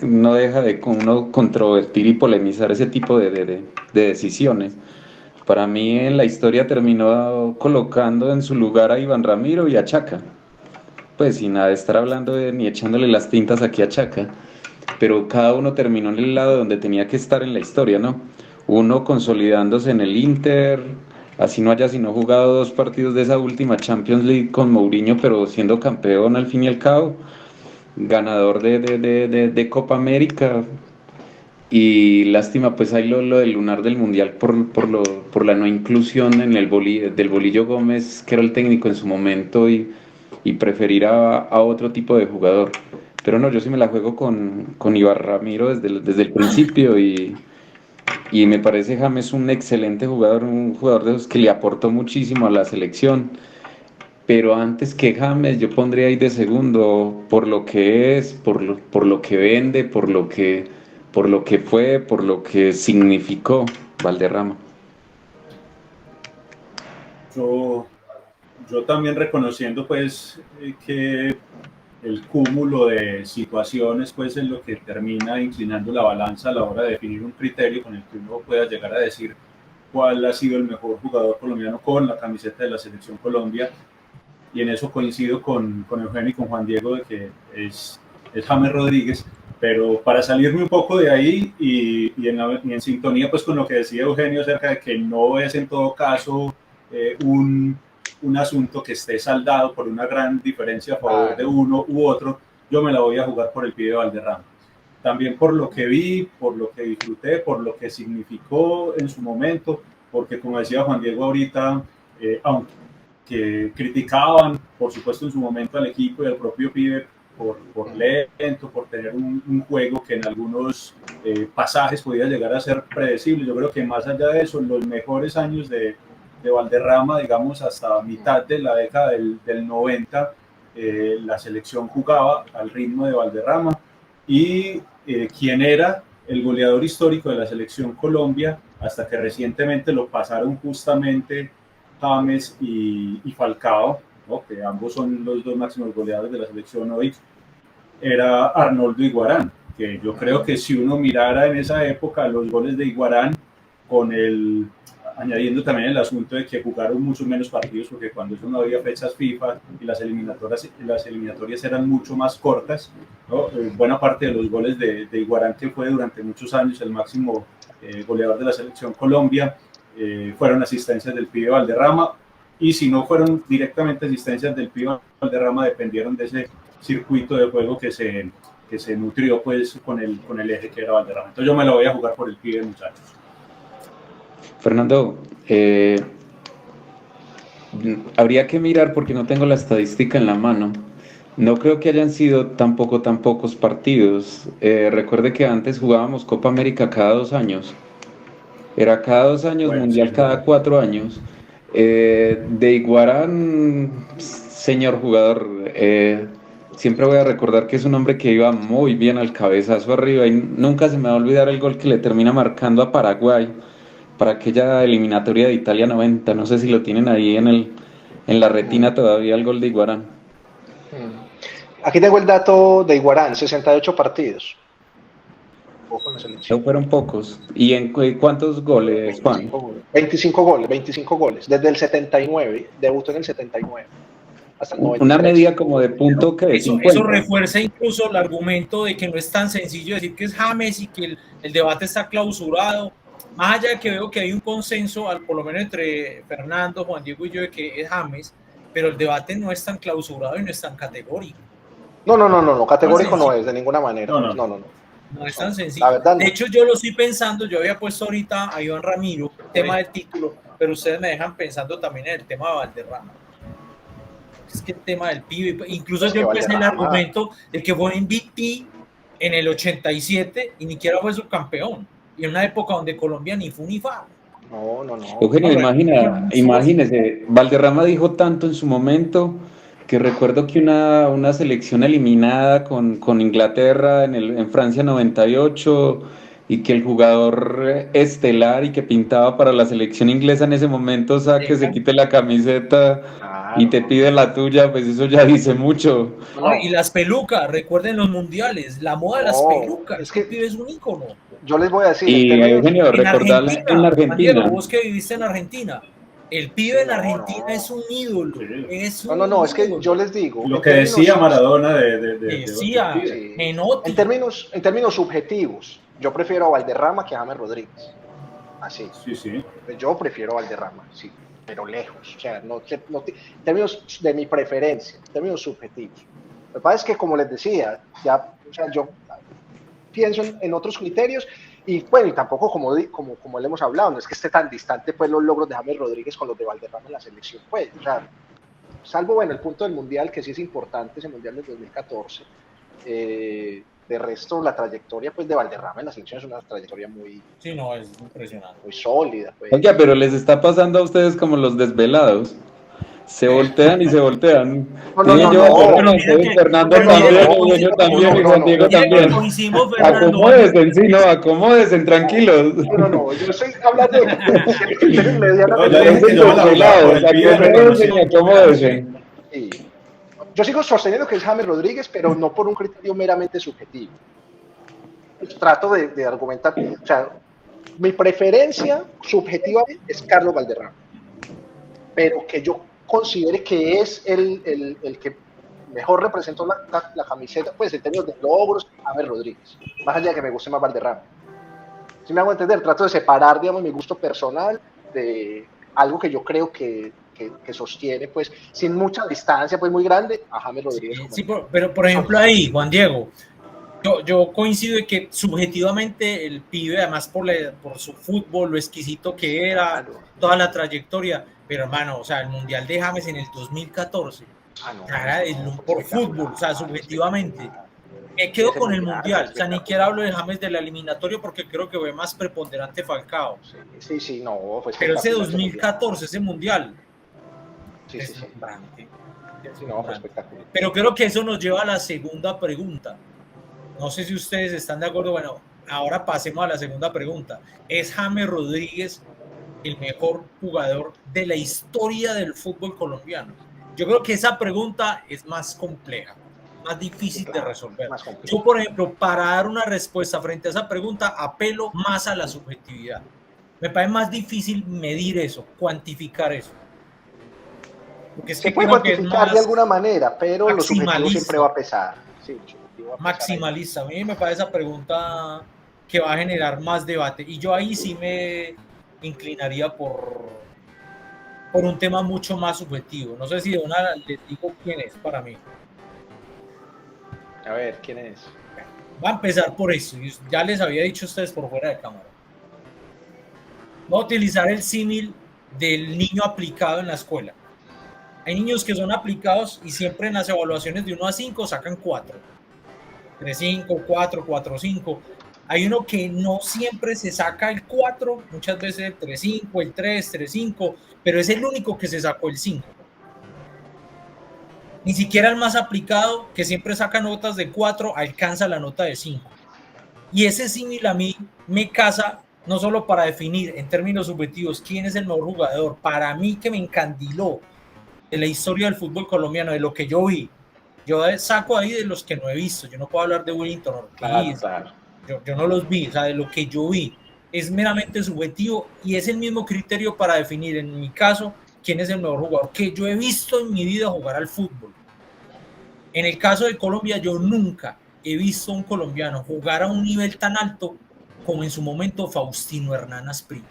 S4: no deja de uno controvertir y polemizar ese tipo de decisiones. Para mí en la historia terminó colocando en su lugar a Iván Ramiro y a Chaca. Pues sin nada de estar hablando ni echándole las tintas aquí a Chaca. Pero cada uno terminó en el lado donde tenía que estar en la historia, ¿no? Uno consolidándose en el Inter, así no haya sino jugado 2 partidos de esa última Champions League con Mourinho, pero siendo campeón al fin y al cabo, ganador de Copa América. Y lástima, pues ahí lo del lunar del Mundial por la no inclusión en del Bolillo Gómez, que era el técnico en su momento, y preferir a otro tipo de jugador. Pero no, yo sí me la juego con Iván Ramiro desde el principio, y me parece James un excelente jugador, un jugador de esos que le aportó muchísimo a la selección. Pero antes que James, yo pondría ahí de segundo por lo que es, por lo que vende, por lo que fue, por lo que significó Valderrama.
S1: Yo también reconociendo pues que el cúmulo de situaciones pues es lo que termina inclinando la balanza a la hora de definir un criterio con el que uno pueda llegar a decir cuál ha sido el mejor jugador colombiano con la camiseta de la Selección Colombia, y en eso coincido con Eugenio y con Juan Diego de que es James Rodríguez. Pero para salirme un poco de ahí y en sintonía pues con lo que decía Eugenio acerca de que no es en todo caso un asunto que esté saldado por una gran diferencia a favor de uno u otro, yo me la voy a jugar por el pibe Valderrama. También por lo que vi, por lo que disfruté, por lo que significó en su momento, porque como decía Juan Diego ahorita, aunque criticaban, por supuesto, en su momento al equipo y al propio pibe por lento, por tener un juego que en algunos pasajes podía llegar a ser predecible. Yo creo que más allá de eso, los mejores años de Valderrama, digamos hasta mitad de la década del 90, la selección jugaba al ritmo de Valderrama, y quien era el goleador histórico de la selección Colombia, hasta que recientemente lo pasaron justamente James y Falcao, ¿no? Que ambos son los dos máximos goleadores de la selección hoy, era Arnoldo Iguarán, que yo creo que si uno mirara en esa época los goles de Iguarán, añadiendo también el asunto de que jugaron muchos menos partidos, porque cuando eso no había fechas FIFA y las eliminatorias eran mucho más cortas, ¿no? Buena parte de los goles de Iguarán, que fue durante muchos años el máximo goleador de la selección Colombia, fueron asistencias del pibe Valderrama, y si no fueron directamente asistencias del pibe Valderrama, dependieron de ese circuito de juego que se nutrió pues con el eje que era Valderrama. Entonces yo me lo voy a jugar por el pibe, muchachos.
S4: Fernando, habría que mirar porque no tengo la estadística en la mano. No creo que hayan sido tan pocos partidos. Recuerde que antes jugábamos Copa América cada 2 años. Era cada 2 años, bueno, Mundial sí, cada 4 años. De Iguarán, señor jugador, siempre voy a recordar que es un hombre que iba muy bien al cabezazo arriba, y nunca se me va a olvidar el gol que le termina marcando a Paraguay para aquella eliminatoria de Italia 90. No sé si lo tienen ahí en la retina todavía, el gol de Iguarán.
S3: Aquí tengo el dato de Iguarán: 68 partidos.
S4: No fueron pocos. ¿Y en cuántos goles, Juan?
S3: 25 goles. Desde el 79, debutó en el 79. Hasta el 93.
S4: Una media como de punto que
S2: eso refuerza incluso el argumento de que no es tan sencillo decir que es James y que el debate está clausurado. Más allá de que veo que hay un consenso, por lo menos entre Fernando, Juan Diego y yo, de que es James, pero el debate no es tan clausurado y no es tan categórico.
S3: No, categórico no es de ninguna manera. No
S2: es tan sencillo. Verdad, de hecho, yo lo estoy pensando, yo había puesto ahorita a Iván Ramiro, tema del título, pero ustedes me dejan pensando también en el tema de Valderrama. Es que el tema del pibe, incluso yo empecé el argumento de que fue MVP en el 87 y ni siquiera fue subcampeón. Y en una época donde Colombia ni fu ni fa.
S3: No.
S4: Eugenio, imagínese, Valderrama dijo tanto en su momento que recuerdo que una selección eliminada con Inglaterra en Francia 98, y que el jugador estelar y que pintaba para la selección inglesa en ese momento, o sea, que se quite la camiseta y te pide la tuya, pues eso ya dice mucho.
S2: Y las pelucas, recuerden los mundiales, la moda de las pelucas, es que el pibe es un ícono.
S3: Yo les voy a decir,
S4: y Eugenio, recordarle en Argentina.
S2: Diego, vos que viviste en Argentina, el pibe en Argentina es un ídolo.
S3: Es que yo les digo.
S1: Lo que decía Maradona
S2: decía,
S3: en términos subjetivos, yo prefiero a Valderrama que a James Rodríguez. así.
S1: Sí.
S3: Yo prefiero a Valderrama, sí, pero lejos, o sea, en términos de mi preferencia, en términos subjetivos. Lo que pasa es que, como les decía, o sea, yo pienso en otros criterios y bueno, y tampoco como le hemos hablado, no es que esté tan distante pues los logros de James Rodríguez con los de Valderrama en la selección, pues, o sea, salvo bueno el punto del Mundial, que sí es importante, ese Mundial del 2014, de resto la trayectoria pues de Valderrama en la selección es una trayectoria muy,
S2: Sí, no, es impresionante.
S3: muy sólida. Pues.
S4: Oiga, pero les está pasando a ustedes como los desvelados. Se voltean y se voltean. Fernando también, Eugenio también y Juan Diego también. Acomódense, sí, no, acomódense, tranquilos.
S3: No, yo estoy hablando de
S4: acomódense.
S3: Sí. Yo sigo sosteniendo que es James Rodríguez, pero no por un criterio meramente subjetivo. Trato de argumentar, o sea, mi preferencia subjetiva es Carlos Valderrama, pero que yo considere que es el que mejor representó la camiseta, pues en términos de logros, James Rodríguez, más allá de que me guste más Valderrama. Si me hago entender, trato de separar, digamos, mi gusto personal de algo que yo creo que sostiene, pues, sin mucha distancia, pues, muy grande, a James Rodríguez.
S2: Sí, pero por ejemplo ahí, Juan Diego, yo coincido en que subjetivamente el pibe, además por su fútbol, lo exquisito que era, toda la trayectoria, pero hermano, o sea, el Mundial de James en el 2014, por fútbol, o sea, subjetivamente, me quedo con el Mundial, o sea, ni siquiera hablo de James de la eliminatoria porque creo que fue más preponderante Falcao.
S3: Sí, no, pues.
S2: Pero ese 2014, ese Mundial,
S3: sí.
S2: No, fue espectacular. Pero creo que eso nos lleva a la segunda pregunta. No sé si ustedes están de acuerdo. Bueno, ahora pasemos a la segunda pregunta. ¿Es James Rodríguez el mejor jugador de la historia del fútbol colombiano? Yo creo que esa pregunta es más compleja, más difícil de resolver. Yo, por ejemplo, para dar una respuesta frente a esa pregunta, apelo más a la subjetividad. Me parece más difícil medir eso, cuantificar eso.
S3: Porque se puede cuantificar de alguna manera, pero lo subjetivo siempre va a pesar. Sí,
S2: maximalista. A mí me parece esa pregunta que va a generar más debate. Y yo ahí sí me inclinaría por un tema mucho más subjetivo. No sé si de una les digo quién es para mí.
S3: A ver, ¿quién es?
S2: Va a empezar por eso. Ya les había dicho a ustedes por fuera de cámara. Voy a utilizar el símil del niño aplicado en la escuela. Hay niños que son aplicados y siempre en las evaluaciones de 1 a 5 sacan 4. 3-5, 4, 4-5. Hay uno que no siempre se saca el 4, muchas veces el 3-5, el 3, 3-5, pero es el único que se sacó el 5. Ni siquiera el más aplicado, que siempre saca notas de 4, alcanza la nota de 5. Y ese símil a mí me casa no solo para definir en términos subjetivos quién es el mejor jugador, para mí que me encandiló de la historia del fútbol colombiano, de lo que yo vi. Yo saco ahí de los que no he visto. Yo no puedo hablar de Wellington Ortiz. Claro. Yo no los vi. O sea, de lo que yo vi es meramente subjetivo y es el mismo criterio para definir, en mi caso, quién es el mejor jugador que yo he visto en mi vida jugar al fútbol. En el caso de Colombia, yo nunca he visto a un colombiano jugar a un nivel tan alto como en su momento Faustino Hernán Asprilla.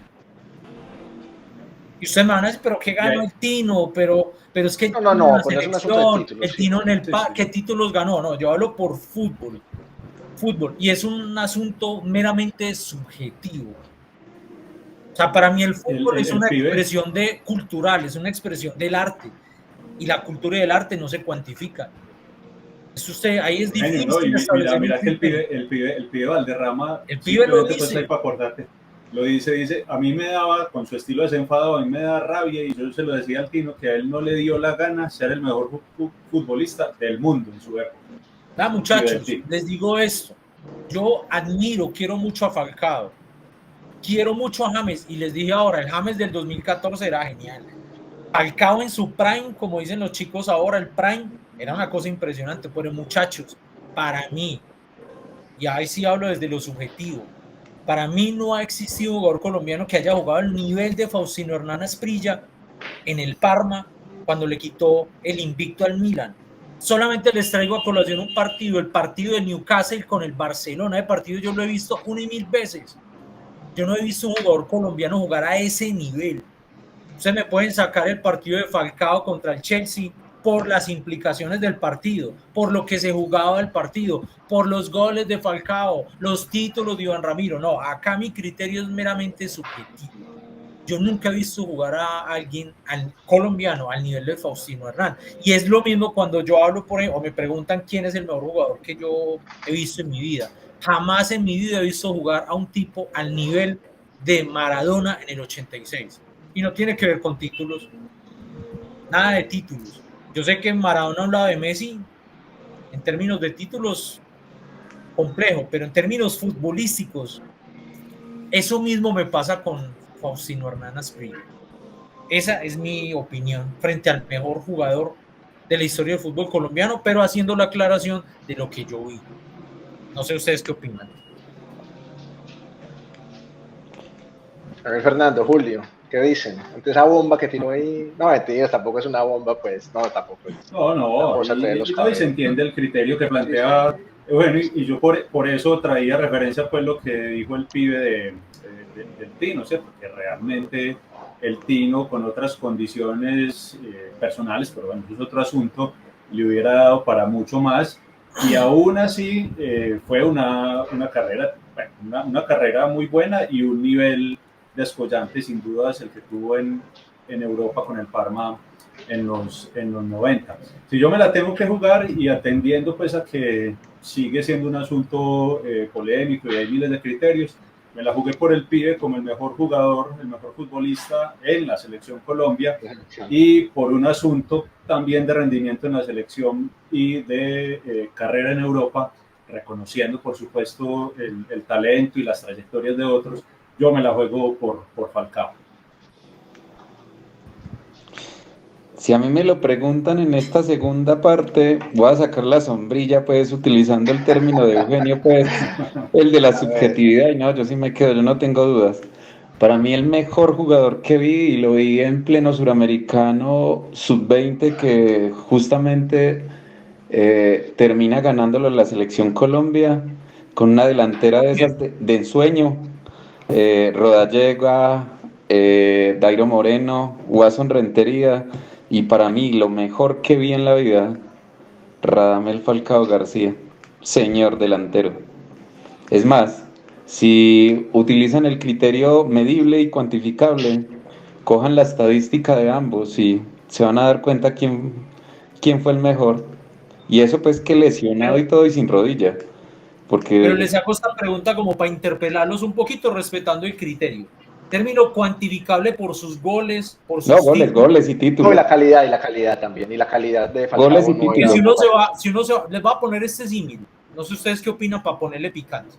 S2: Y ustedes me van a decir, pero ¿qué ganó el Tino? Pero es que
S3: no, pues no es
S2: el Tino en el ¿qué títulos ganó? No, yo hablo por fútbol. Y es un asunto meramente subjetivo. O sea, para mí el fútbol es una expresión cultural, es una expresión del arte. Y la cultura y el arte no se cuantifican. Ahí es difícil.
S1: No, mira que el pibe Valderrama,
S2: el pibe lo dice.
S1: Pues, para acordarte, lo dice, a mí me daba, con su estilo desenfadado, a mí me da rabia, y yo se lo decía al Tino, que a él no le dio la gana ser el mejor futbolista del mundo en su época.
S2: Muchachos, les digo esto, yo quiero mucho a Falcao, quiero mucho a James, y les dije ahora, el James del 2014 era genial. Falcao en su prime, como dicen los chicos ahora, el prime, era una cosa impresionante, pero muchachos, para mí, y ahí sí hablo desde lo subjetivo, para mí no ha existido un jugador colombiano que haya jugado al nivel de Faustino Hernán Asprilla en el Parma cuando le quitó el invicto al Milan. Solamente les traigo a colación un partido, el partido de Newcastle con el Barcelona. El partido yo lo he visto 1,000 veces. Yo no he visto un jugador colombiano jugar a ese nivel. Ustedes me pueden sacar el partido de Falcao contra el Chelsea por las implicaciones del partido, por lo que se jugaba el partido, por los goles de Falcao, los títulos de Iván Ramiro. No, acá mi criterio es meramente subjetivo. Yo nunca he visto jugar a alguien colombiano al nivel de Faustino Hernán. Y es lo mismo cuando yo hablo por ejemplo, o me preguntan quién es el mejor jugador que yo he visto en mi vida. Jamás en mi vida he visto jugar a un tipo al nivel de Maradona en el 86. Y no tiene que ver con títulos, nada de títulos. Yo sé que Maradona hablaba de Messi en términos de títulos complejo, pero en términos futbolísticos, eso mismo me pasa con Faustino Hernán Asprilla. Esa es mi opinión frente al mejor jugador de la historia del fútbol colombiano, pero haciendo la aclaración de lo que yo vi. No sé ustedes qué opinan.
S3: A ver, Fernando, Julio, ¿qué dicen? Ante esa bomba que tiró ahí, no, mentiras, tampoco es una bomba, pues, no, tampoco.
S1: No, y se entiende el criterio que plantea Eugenio, y yo por eso traía referencia pues lo que dijo el pibe del Tino, ¿cierto? Que realmente el Tino con otras condiciones personales, pero bueno, eso es otro asunto, le hubiera dado para mucho más, y aún así fue una carrera, bueno, una carrera muy buena y un nivel descollante, sin dudas, el que tuvo en Europa con el Parma en los 90. Si yo me la tengo que jugar y atendiendo pues a que sigue siendo un asunto polémico y hay miles de criterios, me la jugué por el pibe como el mejor jugador, el mejor futbolista en la selección Colombia, y por un asunto también de rendimiento en la selección y de carrera en Europa, reconociendo por supuesto el talento y las trayectorias de otros. Yo me la juego por Falcao.
S4: Si a mí me lo preguntan en esta segunda parte, voy a sacar la sombrilla, pues, utilizando el término de Eugenio, pues, el de la subjetividad, y no, yo sí me quedo, yo no tengo dudas. Para mí el mejor jugador que vi, y lo vi en pleno suramericano sub-20, que justamente termina ganándolo la selección Colombia, con una delantera de esas de ensueño, Rodallega, Dairo Moreno, Watson Rentería, y para mí lo mejor que vi en la vida, Radamel Falcao García, señor delantero. Es más, si utilizan el criterio medible y cuantificable, cojan la estadística de ambos y se van a dar cuenta quién fue el mejor. Y eso pues que lesionado y todo y sin rodilla. Porque...
S2: Pero les hago esta pregunta como para interpelarlos un poquito respetando el criterio. Término cuantificable por sus goles, por sus
S4: goles y títulos.
S3: No, y la calidad también, y la calidad de Falcao.
S4: Goles y títulos.
S2: Si uno se va, les va a poner este símil. No sé ustedes qué opinan para ponerle picante.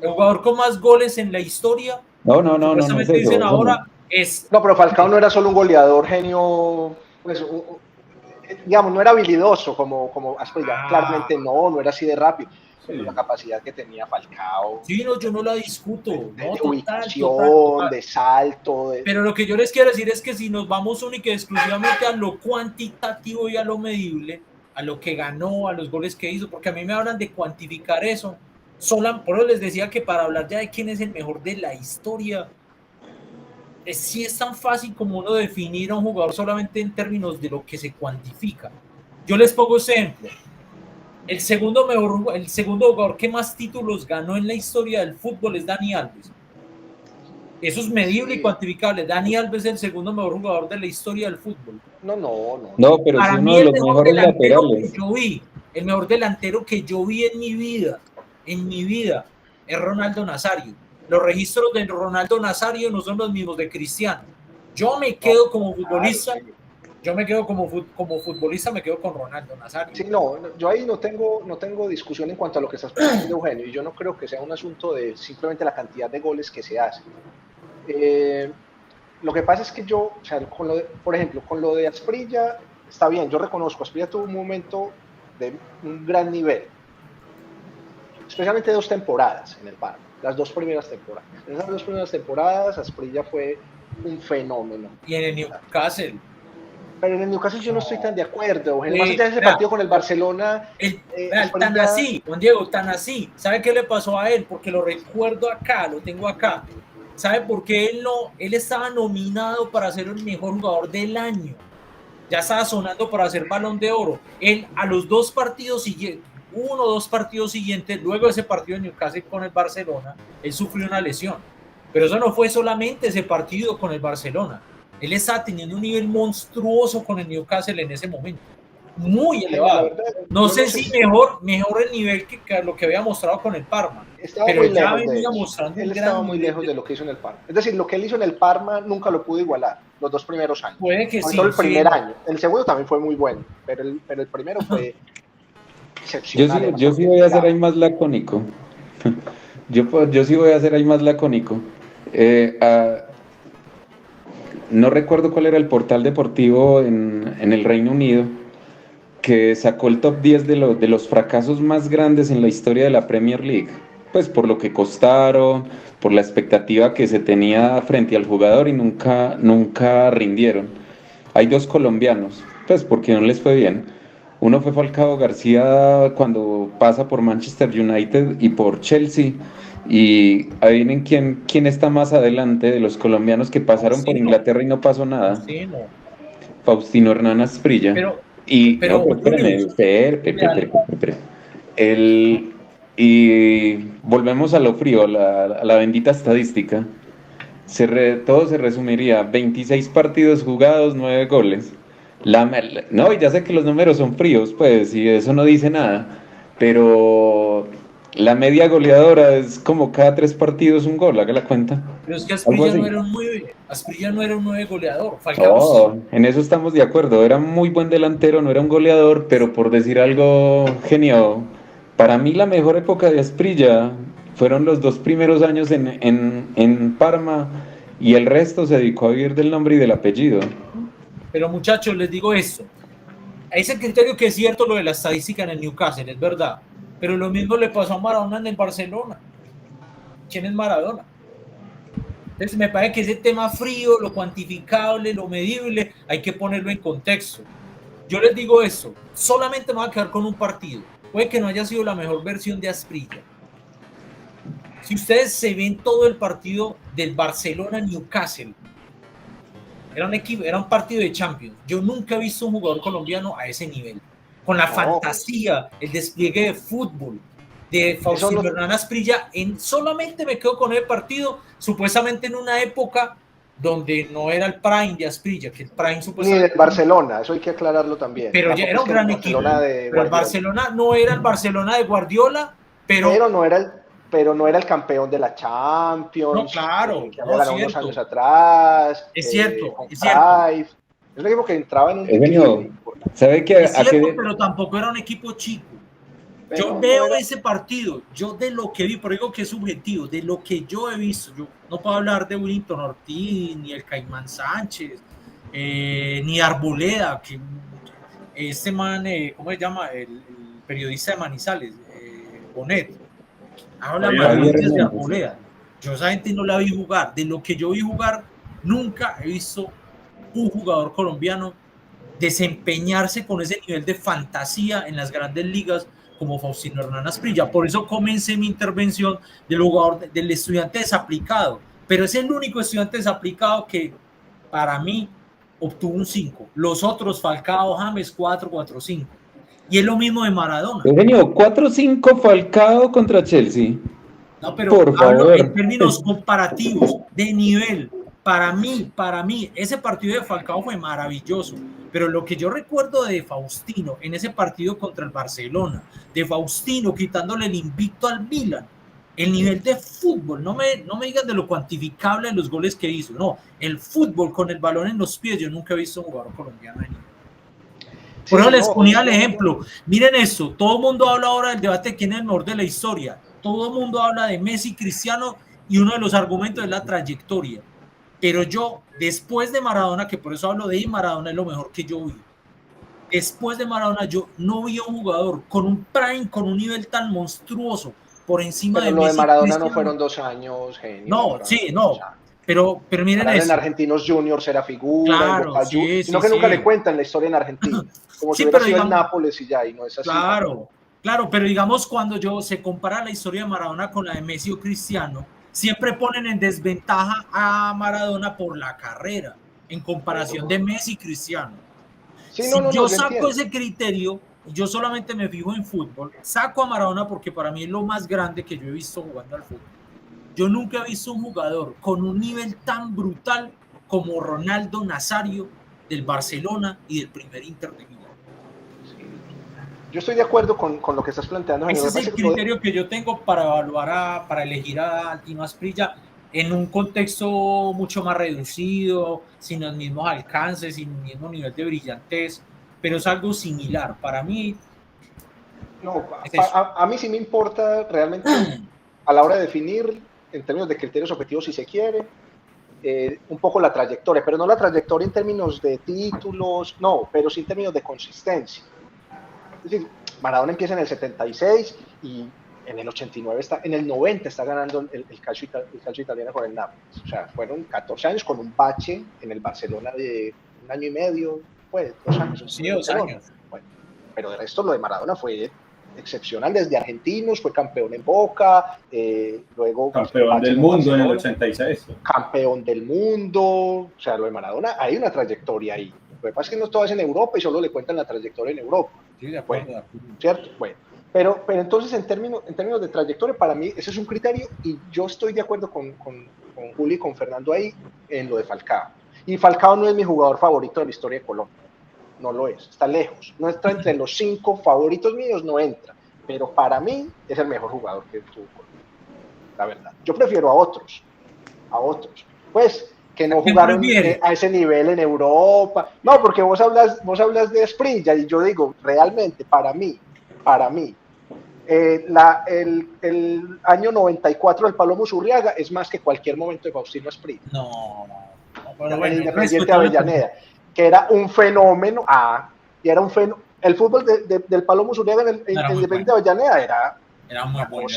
S2: El jugador con más goles en la historia.
S4: No es eso,
S2: dicen ahora es.
S3: No, pero Falcao no era solo un goleador genio, pues, digamos, no era habilidoso como Asprilla. Claramente no era así de rápido. Pero la capacidad que tenía Falcao.
S2: Sí, no, yo no la discuto.
S3: De ubicación, de salto.
S2: Pero lo que yo les quiero decir es que si nos vamos única y exclusivamente a lo cuantitativo y a lo medible, a lo que ganó, a los goles que hizo, porque a mí me hablan de cuantificar eso. Por eso les decía que para hablar ya de quién es el mejor de la historia, sí es tan fácil como uno definir a un jugador solamente en términos de lo que se cuantifica. Yo les pongo ejemplo. El segundo jugador que más títulos ganó en la historia del fútbol es Dani Alves. Eso es medible y cuantificable. Dani Alves es el segundo mejor jugador de la historia del fútbol.
S4: No, pero
S2: para
S4: es
S2: mí
S4: uno de los mejores laterales.
S2: El mejor delantero que yo vi en mi vida, es Ronaldo Nazario. Los registros de Ronaldo Nazario no son los mismos de Cristiano. Yo me quedo como futbolista. Yo me quedo como futbolista, me quedo con Ronaldo Nazario.
S3: Sí, no, yo ahí no tengo discusión en cuanto a lo que estás planteando, Eugenio, y yo no creo que sea un asunto de simplemente la cantidad de goles que se hacen. Lo que pasa es que yo, o sea, por ejemplo, con lo de Asprilla, está bien, yo reconozco, Asprilla tuvo un momento de un gran nivel, especialmente 2 temporadas en el Parma, las 2 primeras temporadas. En esas 2 primeras temporadas, Asprilla fue un fenómeno.
S2: Y en el Newcastle.
S3: Pero en el Newcastle yo no estoy tan de acuerdo. Más allá de ese partido con el Barcelona.
S2: Tan así, Juan Diego, tan así. ¿Sabe qué le pasó a él? Porque lo recuerdo acá, lo tengo acá. ¿Sabe por qué él estaba nominado para ser el mejor jugador del año? Ya estaba sonando para ser Balón de Oro. Él a los 2 partidos siguientes, 1 o 2 partidos siguientes, luego de ese partido de Newcastle con el Barcelona, él sufrió una lesión. Pero eso no fue solamente ese partido con el Barcelona. Él estaba teniendo un nivel monstruoso con el Newcastle en ese momento. Muy elevado. No sé si mejor el nivel que lo que había mostrado con el Parma.
S3: Pero ya venía mostrando él estaba muy lejos de lo que hizo en el Parma. Es decir, lo que él hizo en el Parma nunca lo pudo igualar los 2 primeros años.
S2: Puede que sí.
S3: El primer año. El segundo también fue muy bueno, pero el primero fue excepcional.
S4: Yo sí voy a ser ahí más lacónico. Yo sí voy a ser ahí más lacónico. No recuerdo cuál era el portal deportivo en el Reino Unido que sacó el top 10 de los fracasos más grandes en la historia de la Premier League, pues por lo que costaron, por la expectativa que se tenía frente al jugador y nunca rindieron. Hay 2 colombianos, pues porque no les fue bien. Uno fue Falcao García cuando pasa por Manchester United y por Chelsea. Y adivinen quién está más adelante de los colombianos que pasaron por Inglaterra y no pasó nada. Faustino Hernán Asprilla. Y volvemos a lo frío, a la bendita estadística. Todo se resumiría: 26 partidos jugados, 9 goles. No, y ya sé que los números son fríos, pues, y eso no dice nada, pero la media goleadora es como cada 3 partidos un gol, haga la cuenta.
S2: Pero es que Asprilla no era un 9 goleador. Falcao sí.
S4: En eso estamos de acuerdo, era muy buen delantero, no era un goleador, pero por decir algo genial, para mí la mejor época de Asprilla fueron los 2 primeros años en Parma, y el resto se dedicó a vivir del nombre y del apellido.
S2: Pero muchachos, les digo esto, ese criterio que es cierto lo de la estadística en el Newcastle, es verdad, pero lo mismo le pasó a Maradona en el Barcelona. ¿Quién es Maradona? Entonces me parece que ese tema frío, lo cuantificable, lo medible, hay que ponerlo en contexto. Yo les digo eso, solamente me voy a quedar con un partido. Puede que no haya sido la mejor versión de Asprilla. Si ustedes se ven todo el partido del Barcelona-Newcastle, era un partido de Champions. Yo nunca he visto un jugador colombiano a ese nivel. Con la fantasía, el despliegue de fútbol de Faustino Hernán Asprilla. Solamente me quedo con el partido, supuestamente en una época donde no era el prime de Asprilla, que el prime supuestamente...
S3: Ni del Barcelona, eso hay que aclararlo también.
S2: Pero ya era un gran equipo. Pero el Barcelona no era el Barcelona de Guardiola, pero
S3: no era el campeón de la Champions.
S2: No, claro.
S3: Que había ganado unos años atrás.
S2: Es cierto,
S3: es cierto. Es un equipo que entraba en un...
S4: ¿Sabe qué?
S2: Es cierto, pero tampoco era un equipo chico. Yo veo ese partido, yo de lo que vi, por digo que es subjetivo, de lo que yo he visto, yo no puedo hablar de Willington Ortiz, ni el Caimán Sánchez, ni Arboleda, que este man, ¿cómo se llama? El periodista de Manizales, Bonet, habla más de Arboleda. Yo a esa gente no la vi jugar, de lo que yo vi jugar, nunca he visto un jugador colombiano desempeñarse con ese nivel de fantasía en las grandes ligas como Faustino Hernán Asprilla. Por eso comencé mi intervención del jugador, del estudiante desaplicado, pero es el único estudiante desaplicado que para mí obtuvo un 5. Los otros, Falcao, James, 4, 4, 5. Y es lo mismo de Maradona.
S4: Eugenio, 4-5 Falcao contra Chelsea.
S2: No, pero por hablo en términos comparativos, de nivel. Para mí, ese partido de Falcao fue maravilloso, pero lo que yo recuerdo de Faustino en ese partido contra el Barcelona, de Faustino quitándole el invicto al Milan, el nivel de fútbol, no me digan de lo cuantificable de los goles que hizo, no, el fútbol con el balón en los pies, yo nunca he visto un jugador colombiano ahí. Por eso les ponía el ejemplo, miren esto, todo el mundo habla ahora del debate de quién es el mejor de la historia, todo el mundo habla de Messi, Cristiano, y uno de los argumentos es la trayectoria. Pero yo, después de Maradona, que por eso hablo de Maradona, es lo mejor que yo vi. Después de Maradona, yo no vi a un jugador con un prime, con un nivel tan monstruoso, por encima de Messi.
S3: Pero lo de Maradona no fueron 2 años, genio.
S2: No, sí, no. Pero miren
S3: Maradona en
S2: eso.
S3: Argentinos Juniors era figura,
S2: Claro,
S3: Boca
S2: sí,
S3: Juniors,
S2: sí,
S3: sino que nunca
S2: sí.
S3: le cuentan la historia en Argentina, como
S2: Sí,
S3: si hubiera
S2: pero
S3: sido el
S2: digamos,
S3: Nápoles y ya, y no es así.
S2: claro, pero digamos cuando se compara la historia de Maradona con la de Messi o Cristiano, siempre ponen en desventaja a Maradona por la carrera, en comparación de Messi y Cristiano.
S3: Sí,
S2: Si
S3: no,
S2: yo
S3: yo
S2: saco
S3: entiendo.
S2: ese criterio, yo solamente me fijo en fútbol, saco a Maradona porque para mí es lo más grande que yo he visto jugando al fútbol. Yo nunca he visto un jugador con un nivel tan brutal como Ronaldo Nazario del Barcelona y del primer Inter de Milán.
S3: Sí. Yo estoy de acuerdo con lo que estás planteando, Genio.
S2: Ese
S3: Me
S2: es el
S3: parece que todo,
S2: criterio que yo tengo para evaluar, para elegir a Tino Asprilla en un contexto mucho más reducido, sin los mismos alcances, sin el mismo nivel de brillantez, pero es algo similar. Para mí
S3: no,
S2: es eso.
S3: a mí sí me importa realmente a la hora de definir, en términos de criterios objetivos, si se quiere, un poco la trayectoria, pero no la trayectoria en términos de títulos, no, pero sí en términos de consistencia. Es decir, Maradona empieza en el 76 y en el 89 está, en el 90 está ganando el calcio italiano con el Nápoles. O sea, fueron 14 años con un bache en el Barcelona de un año y medio, pues 2 años en
S2: Sí,
S3: el
S2: 2
S3: Barcelona.
S2: años.
S3: Bueno, pero de resto lo de Maradona fue excepcional desde argentinos, fue campeón en Boca, luego
S1: campeón del mundo en el 86.
S3: Campeón del mundo, o sea, lo de Maradona, hay una trayectoria ahí. Lo que pasa es que no todo es en Europa y solo le cuentan la trayectoria en Europa.
S2: Sí, de acuerdo,
S3: Bueno,
S2: de acuerdo.
S3: ¿cierto? Bueno, pero entonces en términos de trayectoria, para mí ese es un criterio y yo estoy de acuerdo con Julio y con Fernando ahí en lo de Falcao. Y Falcao no es mi jugador favorito de la historia de Colombia, no lo es, está lejos, no está entre los 5 favoritos míos, no entra, pero para mí es el mejor jugador que tuvo Colombia, la verdad. Yo prefiero a otros, pues que no jugaron a ese nivel en Europa. No, porque vos hablas de Asprilla y yo digo, realmente, para mí, el año 94 del Palomo Zurriaga es más que cualquier momento de Faustino Asprilla.
S2: No, pero bueno,
S3: el Independiente Avellaneda, que era un fenómeno, y era un fenómeno. El fútbol del Palomo Zurriaga en el Independiente Avellaneda
S2: era muy bueno,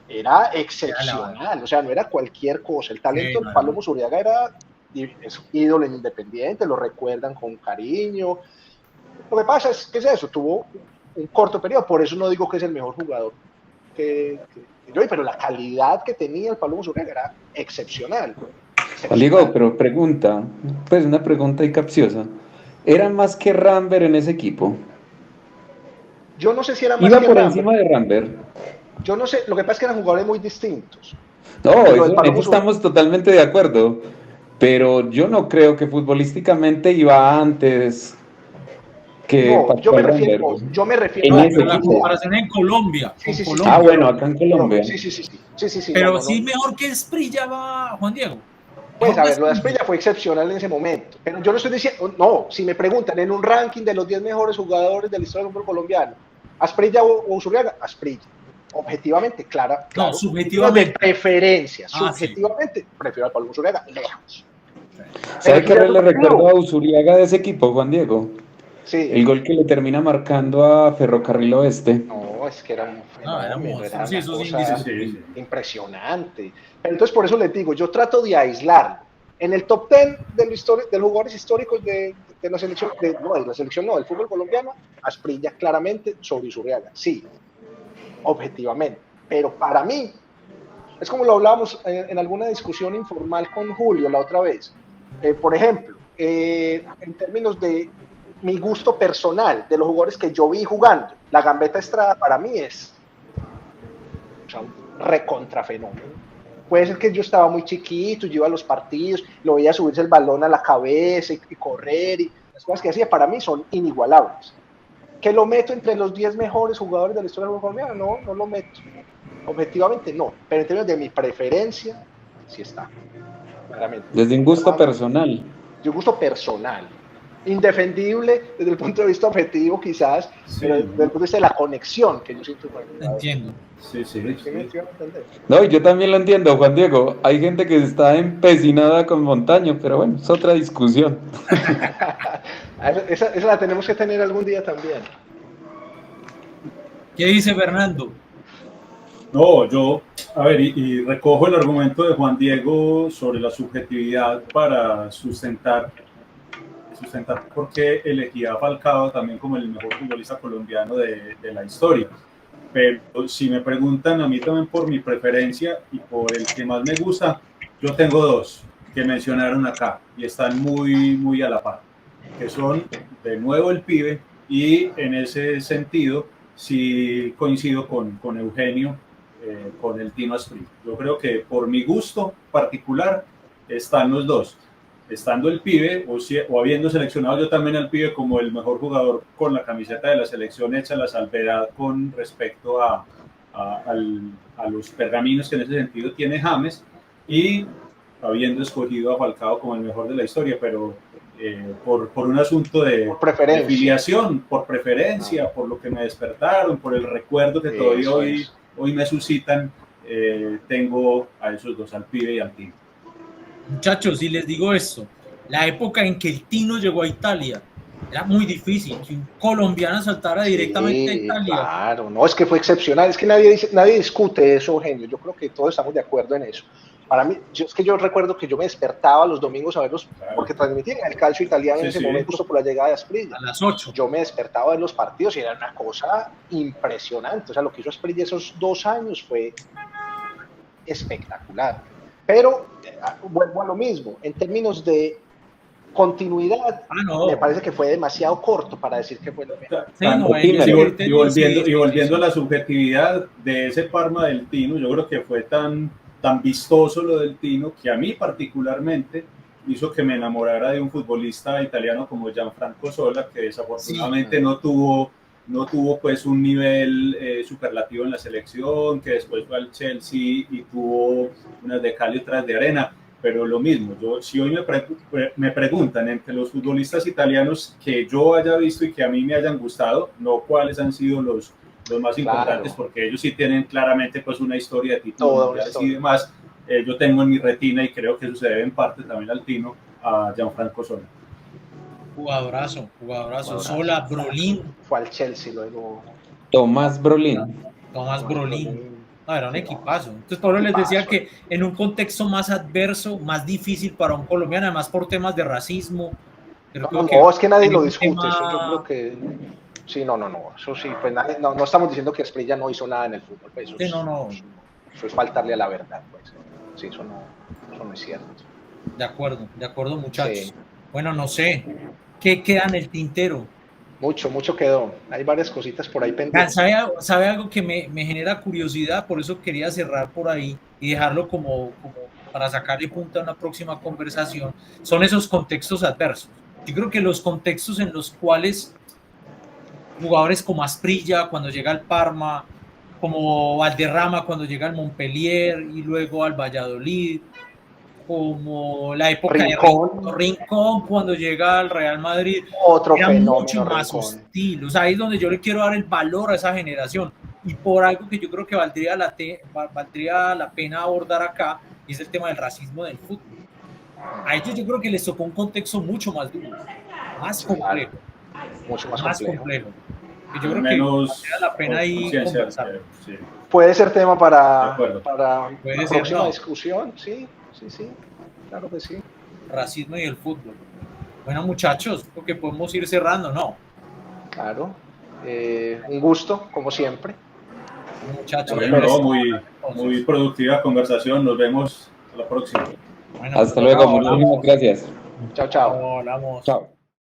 S3: era excepcional, o sea, no era cualquier cosa. El talento del Palomo Zurriaga era ídolo en Independiente, lo recuerdan con cariño. Lo que pasa es que eso, tuvo un corto periodo, por eso no digo que es el mejor jugador que yo, pero la calidad que tenía el Palomo Zurriaga era excepcional.
S4: Diego, pero pregunta, pues una pregunta y capciosa. ¿Era más que Rambert en ese equipo?
S3: Yo no sé si era más
S4: ¿Iba
S3: que
S4: por
S3: Rambert.
S4: encima de Rambert?
S3: Yo no sé, lo que pasa es que eran jugadores muy distintos.
S4: No, en eso estamos totalmente de acuerdo, pero yo no creo que futbolísticamente iba antes que
S3: no, yo me refiero
S4: en ese
S2: a la
S4: equipo.
S2: comparación en Colombia.
S3: Sí.
S2: Colombia.
S4: Bueno, acá en Colombia.
S3: Sí.
S2: Pero sí mejor que Asprilla va Juan Diego.
S3: Pues a ver, lo de Asprilla fue excepcional en ese momento. Pero yo no estoy diciendo, no, si me preguntan en un ranking de los 10 mejores jugadores de la historia del fútbol colombiano, Asprilla o Zurriaga, Asprilla. Objetivamente, claro.
S2: No, subjetivamente.
S3: De preferencia, subjetivamente, sí. Prefiero al Palomo Zurriaga lejos.
S4: ¿Sabe qué le recuerdo a Uzuriaga de ese equipo, Juan Diego?
S3: Sí.
S4: El gol que le termina marcando a Ferrocarril Oeste.
S3: No, es que era un fenómeno, era una
S2: sí,
S3: cosa impresionante. Pero entonces por eso les digo, yo trato de aislarlo. En el top 10 de los jugadores históricos de la selección, del fútbol colombiano, Asprilla claramente sobre Uzuriaga, sí, objetivamente. Pero para mí, es como lo hablábamos en alguna discusión informal con Julio la otra vez. Por ejemplo, en términos de mi gusto personal, de los jugadores que yo vi jugando, la Gambetta Estrada para mí es un recontrafenómeno. Puede ser que yo estaba muy chiquito, yo iba a los partidos, lo veía subirse el balón a la cabeza y correr, y las cosas que hacía para mí son inigualables. ¿Que lo meto entre los 10 mejores jugadores de la historia del fútbol colombiano? No lo meto. Objetivamente no, pero en términos de mi preferencia, sí está. Claramente.
S4: Desde un gusto personal.
S3: De un gusto personal. Indefendible desde el punto de vista objetivo quizás, pero desde el punto de vista de la conexión que yo siento con el jugador.
S2: Entiendo.
S3: Sí.
S4: No, yo también lo entiendo, Juan Diego. Hay gente que está empecinada con Montaño, pero bueno, es otra discusión.
S3: esa la tenemos que tener algún día también.
S2: ¿Qué dice Fernando?
S1: No, yo A ver, y recojo el argumento de Juan Diego sobre la subjetividad para sustentar por qué elegía a Falcao también como el mejor futbolista colombiano de la historia. Pero si me preguntan a mí también por mi preferencia y por el que más me gusta, yo tengo dos que mencionaron acá y están muy a la par, que son de nuevo el pibe, y en ese sentido sí coincido con Eugenio, con el Tino Asprilla. Yo creo que por mi gusto particular están los dos, estando el pibe o habiendo seleccionado yo también al pibe como el mejor jugador con la camiseta de la selección, hecha la salvedad con respecto a los pergaminos que en ese sentido tiene James, y habiendo escogido a Falcao como el mejor de la historia, pero por un asunto de filiación, por preferencia, por lo que me despertaron, por el recuerdo que todavía hoy me suscitan, tengo a esos dos, al pibe y al Tino.
S2: Muchachos, si les digo esto, la época en que el Tino llegó a Italia, era muy difícil que un colombiano saltara directamente a Italia.
S3: Claro, no, es que fue excepcional, es que nadie discute eso, Eugenio, yo creo que todos estamos de acuerdo en eso. Para mí, yo recuerdo que yo me despertaba los domingos a verlos, porque transmitían el calcio italiano en ese momento, justo por la llegada de Asprilla.
S2: A las 8.
S3: Yo me despertaba a ver los partidos y era una cosa impresionante. O sea, lo que hizo Asprilla esos 2 años fue espectacular. Pero vuelvo a lo mismo, en términos de continuidad, me parece que fue demasiado corto para decir que fue lo mejor.
S1: Y volviendo a la subjetividad de ese Parma del Tino, yo creo que fue tan vistoso lo del Tino, que a mí particularmente hizo que me enamorara de un futbolista italiano como Gianfranco Zola, que desafortunadamente no tuvo pues un nivel superlativo en la selección, que después fue al Chelsea y tuvo unas de cal y otras de arena. Pero lo mismo, si hoy me preguntan entre los futbolistas italianos que yo haya visto y que a mí me hayan gustado, no cuáles han sido los más importantes, porque ellos sí tienen claramente pues una historia de títulos y demás. Yo tengo en mi retina, y creo que eso se debe en parte también al Tino, a Gianfranco Zola.
S2: Jugadorazo. Zola, Brolin.
S3: Fue al Chelsea luego.
S4: Tomás Brolin.
S2: No, era un equipazo. Entonces, Pablo les decía que en un contexto más adverso, más difícil para un colombiano, además por temas de racismo.
S3: Es que nadie lo discute. Eso yo creo que... Sí, no. Eso sí, pues no estamos diciendo que Asprilla no hizo nada en el fútbol. Pues eso eso es faltarle a la verdad. Pues. Sí, eso no es cierto.
S2: De acuerdo, muchachos. Sí. Bueno, no sé. ¿Qué queda en el tintero?
S3: Mucho quedó. Hay varias cositas por ahí pendientes.
S2: ¿Sabe algo que me genera curiosidad? Por eso quería cerrar por ahí y dejarlo como para sacarle punta a una próxima conversación. Son esos contextos adversos. Yo creo que los contextos en los cuales jugadores como Asprilla cuando llega al Parma, como Valderrama cuando llega al Montpellier y luego al Valladolid, como la época de Rincón cuando llega al Real Madrid, era mucho más hostil. O sea, ahí es donde yo le quiero dar el valor a esa generación, y por algo que yo creo que valdría la pena abordar acá, y es el tema del racismo del fútbol. A ellos yo creo que les tocó un contexto mucho más duro, más complejo.
S3: Mucho más complejo.
S2: Y yo creo que valdría la pena ahí conversar.
S3: Sí. Puede ser tema para la próxima discusión, sí, claro que sí.
S2: Racismo y el fútbol. Bueno, muchachos, creo que podemos ir cerrando, ¿no?
S3: Claro. Un gusto, como siempre.
S2: Muchachos.
S1: Bueno, muy productiva conversación. Nos vemos a la próxima.
S4: Bueno, hasta luego. Muchísimas gracias.
S3: Chao.
S2: Hablamos.
S4: Chao.